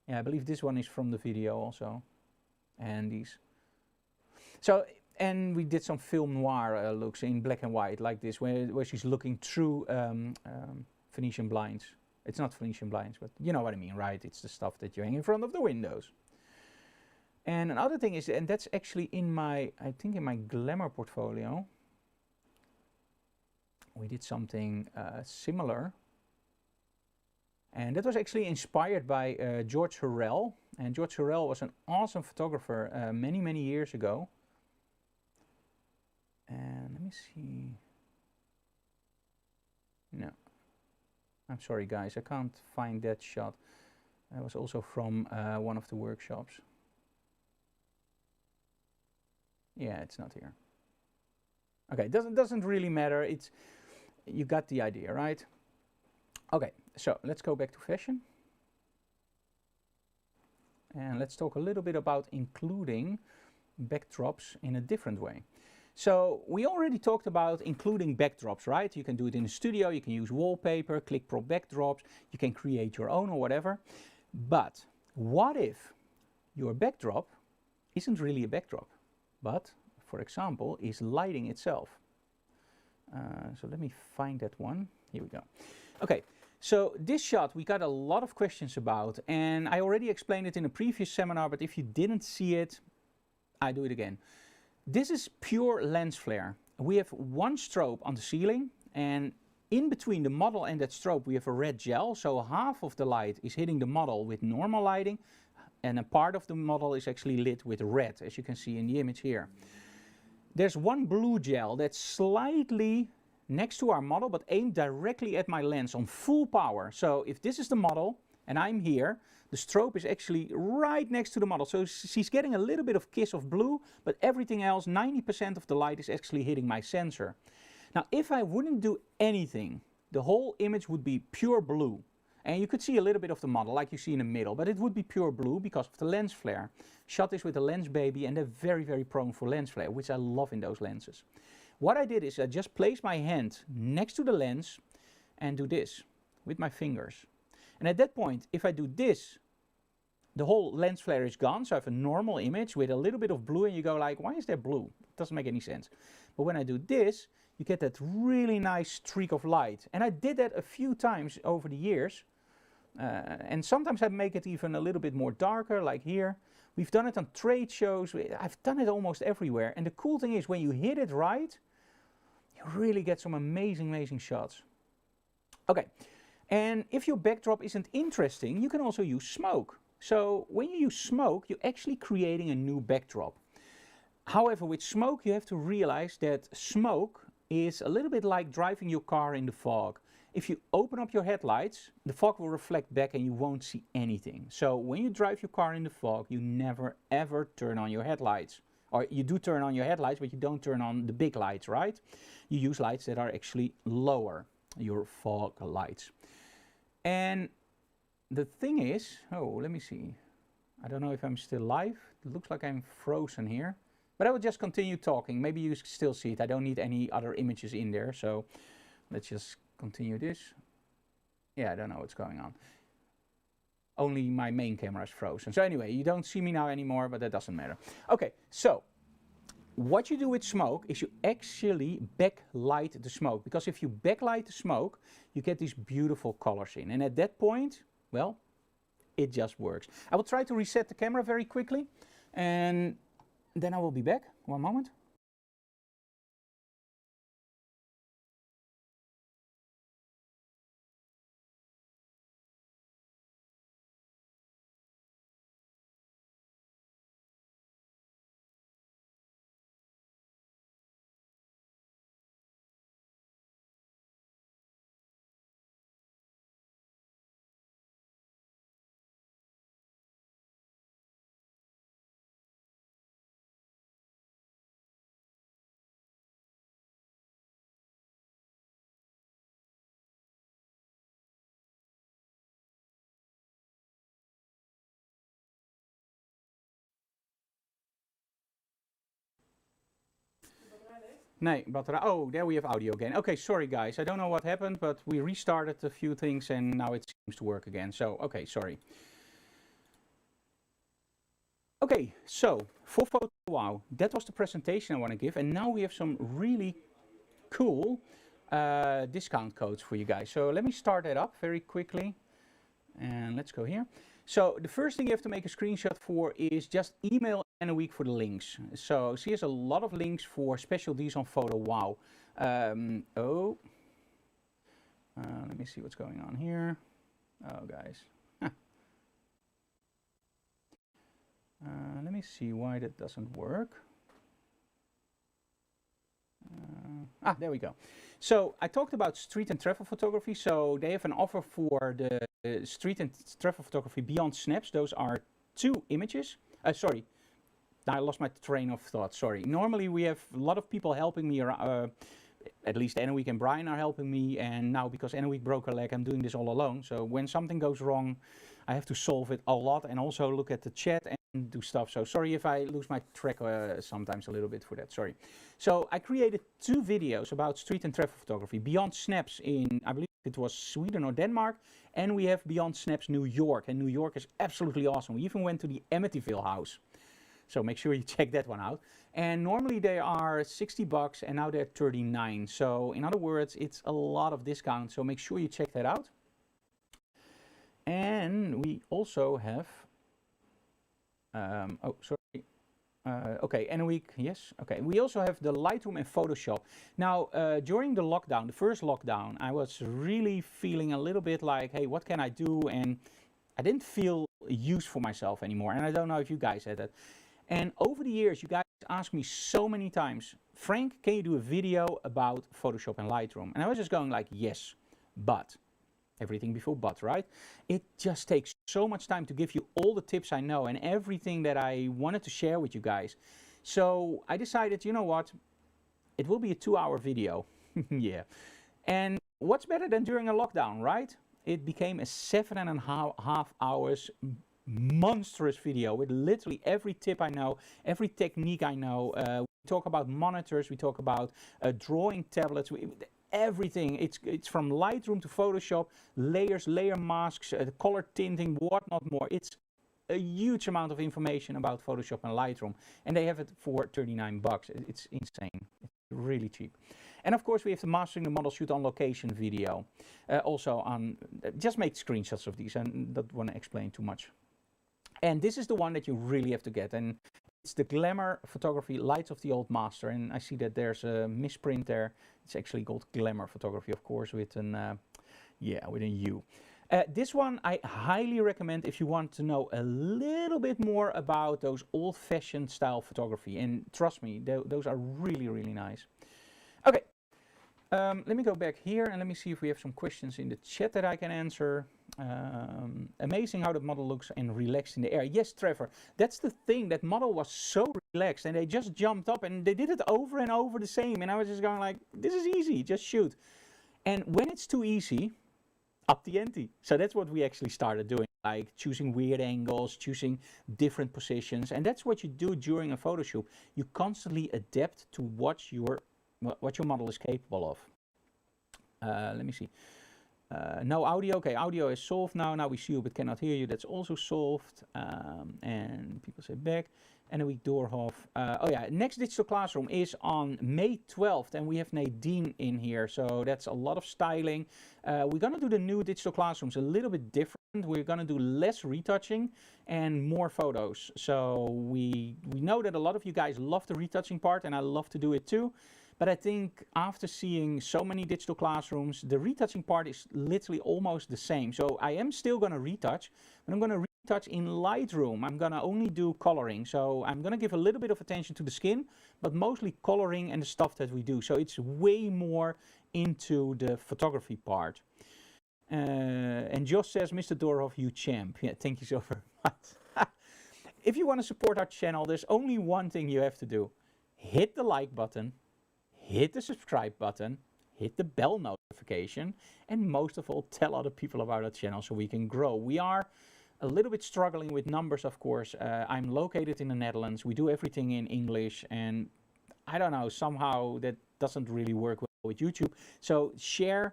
[SPEAKER 1] Yeah, I believe this one is from the video also. And these. So, and we did some film noir looks in black and white like this, where she's looking through Venetian blinds. It's not Venetian blinds, but you know what I mean, right? It's the stuff that you hang in front of the windows. And another thing is, and that's actually in my, I think in my glamour portfolio, we did something similar. And that was actually inspired by George Hurrell. And George Hurrell was an awesome photographer many, many years ago. And let me see. No. I'm sorry guys, I can't find that shot. That was also from one of the workshops. Yeah, it's not here. Okay, doesn't really matter. It's, you got the idea, right? Okay, so let's go back to fashion. And let's talk a little bit about including backdrops in a different way. So we already talked about including backdrops, right? You can do it in the studio, you can use wallpaper, click prop backdrops, you can create your own or whatever. But what if your backdrop isn't really a backdrop, but, for example, is lighting itself? So let me find that one. Here we go. Okay, so this shot we got a lot of questions about, and I already explained it in a previous seminar, but if you didn't see it, I do it again. This is pure lens flare. We have one strobe on the ceiling, and in between the model and that strobe we have a red gel, so half of the light is hitting the model with normal lighting, and a part of the model is actually lit with red, as you can see in the image here. There's one blue gel that's slightly next to our model, but aimed directly at my lens on full power. So if this is the model and I'm here, the strobe is actually right next to the model. So she's getting a little bit of kiss of blue, but everything else, 90% of the light is actually hitting my sensor. Now, if I wouldn't do anything, the whole image would be pure blue. And you could see a little bit of the model like you see in the middle, but it would be pure blue because of the lens flare. Shot this with a lens baby, and they're very, very prone for lens flare, which I love in those lenses. What I did is I just placed my hand next to the lens and do this with my fingers. And at that point, if I do this, the whole lens flare is gone. So I have a normal image with a little bit of blue, and you go like, why is there blue? It doesn't make any sense. But when I do this, you get that really nice streak of light. And I did that a few times over the years. And sometimes I make it even a little bit more darker, like here. We've done it on trade shows. I've done it almost everywhere. And the cool thing is, when you hit it right, you really get some amazing, amazing shots. Okay, and if your backdrop isn't interesting, you can also use smoke. So when you use smoke, you're actually creating a new backdrop. However, with smoke, you have to realize that smoke is a little bit like driving your car in the fog. If you open up your headlights, the fog will reflect back and you won't see anything. So when you drive your car in the fog, you never ever turn on your headlights. Or you do turn on your headlights, but you don't turn on the big lights, right? You use lights that are actually lower, your fog lights. And the thing is, oh, let me see. I don't know if I'm still live. It looks like I'm frozen here. But I will just continue talking. Maybe you still see it. I don't need any other images in there. So let's just continue this. Yeah, I don't know what's going on. Only my main camera is frozen. So anyway, you don't see me now anymore, but that doesn't matter. Okay, so what you do with smoke is you actually backlight the smoke. Because if you backlight the smoke, you get these beautiful colors in. And at that point, well, it just works. I will try to reset the camera very quickly, and then I will be back. One moment. Nee, batterij. Oh, there we have audio again. Okay, sorry guys. I don't know what happened, but we restarted a few things and now it seems to work again. So, okay, sorry. Okay, so for Photowhoa, that was the presentation I want to give. And now we have some really cool discount codes for you guys. So let me start that up very quickly. And let's go here. So the first thing you have to make a screenshot for is just email in a week for the links. So see, here's a lot of links for special deals on Photowhoa. Let me see what's going on here. Oh, guys. Let me see why that doesn't work. There we go. So I talked about street and travel photography. So they have an offer for the street and travel photography beyond snaps. Those are 2 images. Sorry, I lost my train of thought. Sorry. Normally we have a lot of people helping me around. At least Anneweek and Brian are helping me, and now because Anneweek broke her leg, I'm doing this all alone. So when something goes wrong, I have to solve it a lot and also look at the chat and do stuff. So sorry if I lose my track sometimes a little bit for that, sorry. So I created 2 videos about street and travel photography, beyond snaps in, I believe it was Sweden or Denmark, and we have beyond snaps New York, and New York is absolutely awesome. We even went to the Amityville house. So make sure you check that one out. And normally they are 60 bucks and now they're 39. So in other words, it's a lot of discount. So make sure you check that out. And we also have, okay, Anneweek, yes, okay. We also have the Lightroom and Photoshop. Now, during the lockdown, the first lockdown, I was really feeling a little bit like, hey, what can I do? And I didn't feel use for myself anymore. And I don't know if you guys had that. And over the years, you guys asked me so many times, Frank, can you do a video about Photoshop and Lightroom? And I was just going like, yes, but, everything before but, right? It just takes so much time to give you all the tips I know and everything that I wanted to share with you guys. So I decided, you know what? It will be a 2-hour video. Yeah. And what's better than during a lockdown, right? It became a 7.5 hours monstrous video with literally every tip I know, every technique I know. We talk about monitors, we talk about drawing tablets, everything. It's from Lightroom to Photoshop, layers, layer masks, color tinting, whatnot more. It's a huge amount of information about Photoshop and Lightroom, and they have it for 39 bucks. It's insane. It's really cheap. And of course we have the Mastering the Model Shoot on Location video. Also on, just make screenshots of these and don't want to explain too much. And this is the one that you really have to get, and it's the Glamour Photography Lights of the Old Master. And I see that there's a misprint there. It's actually called Glamour Photography, of course, with an with a U. This one I highly recommend if you want to know a little bit more about those old-fashioned style photography. And trust me, those are really, really nice. Okay, let me go back here and let me see if we have some questions in the chat that I can answer. Amazing how the model looks and relaxed in the air. Yes, Trevor, that's the thing. That model was so relaxed and they just jumped up and they did it over and over the same. And I was just going like, this is easy, just shoot. And when it's too easy, up the ante. So that's what we actually started doing, like choosing weird angles, choosing different positions. And that's what you do during a photo shoot. You constantly adapt to what your model is capable of. Let me see. No audio. Okay, audio is solved now. Now we see you but cannot hear you. That's also solved. And people say back. Anneweek Doorhof. Oh yeah, next digital classroom is on May 12th, and we have Nadine in here. So that's a lot of styling. We're gonna do the new digital classrooms a little bit different. We're gonna do less retouching and more photos. So we know that a lot of you guys love the retouching part, and I love to do it too. But I think after seeing so many digital classrooms, the retouching part is literally almost the same. So I am still going to retouch, but I'm going to retouch in Lightroom. I'm going to only do coloring. So I'm going to give a little bit of attention to the skin, but mostly coloring and the stuff that we do. So it's way more into the photography part. And Josh says, Mr. Dorhoff, you champ. Yeah, thank you so very much. If you want to support our channel, there's only one thing you have to do. Hit the like button. Hit the subscribe button, hit the bell notification, and most of all, tell other people about our channel so we can grow. We are a little bit struggling with numbers, of course. I'm located in the Netherlands. We do everything in English, and I don't know, somehow that doesn't really work well with YouTube. So share,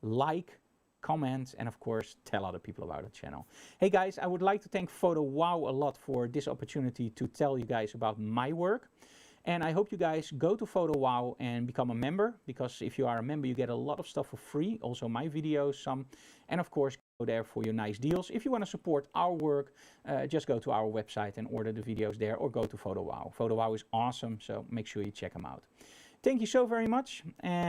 [SPEAKER 1] like, comment, and of course tell other people about the channel. Hey guys, I would like to thank Photowhoa a lot for this opportunity to tell you guys about my work. And I hope you guys go to Photowhoa and become a member, because if you are a member you get a lot of stuff for free, also my videos, some, and of course go there for your nice deals. If you want to support our work, just go to our website and order the videos there, or go to Photowhoa. Photowhoa is awesome, so make sure you check them out. Thank you so very much, and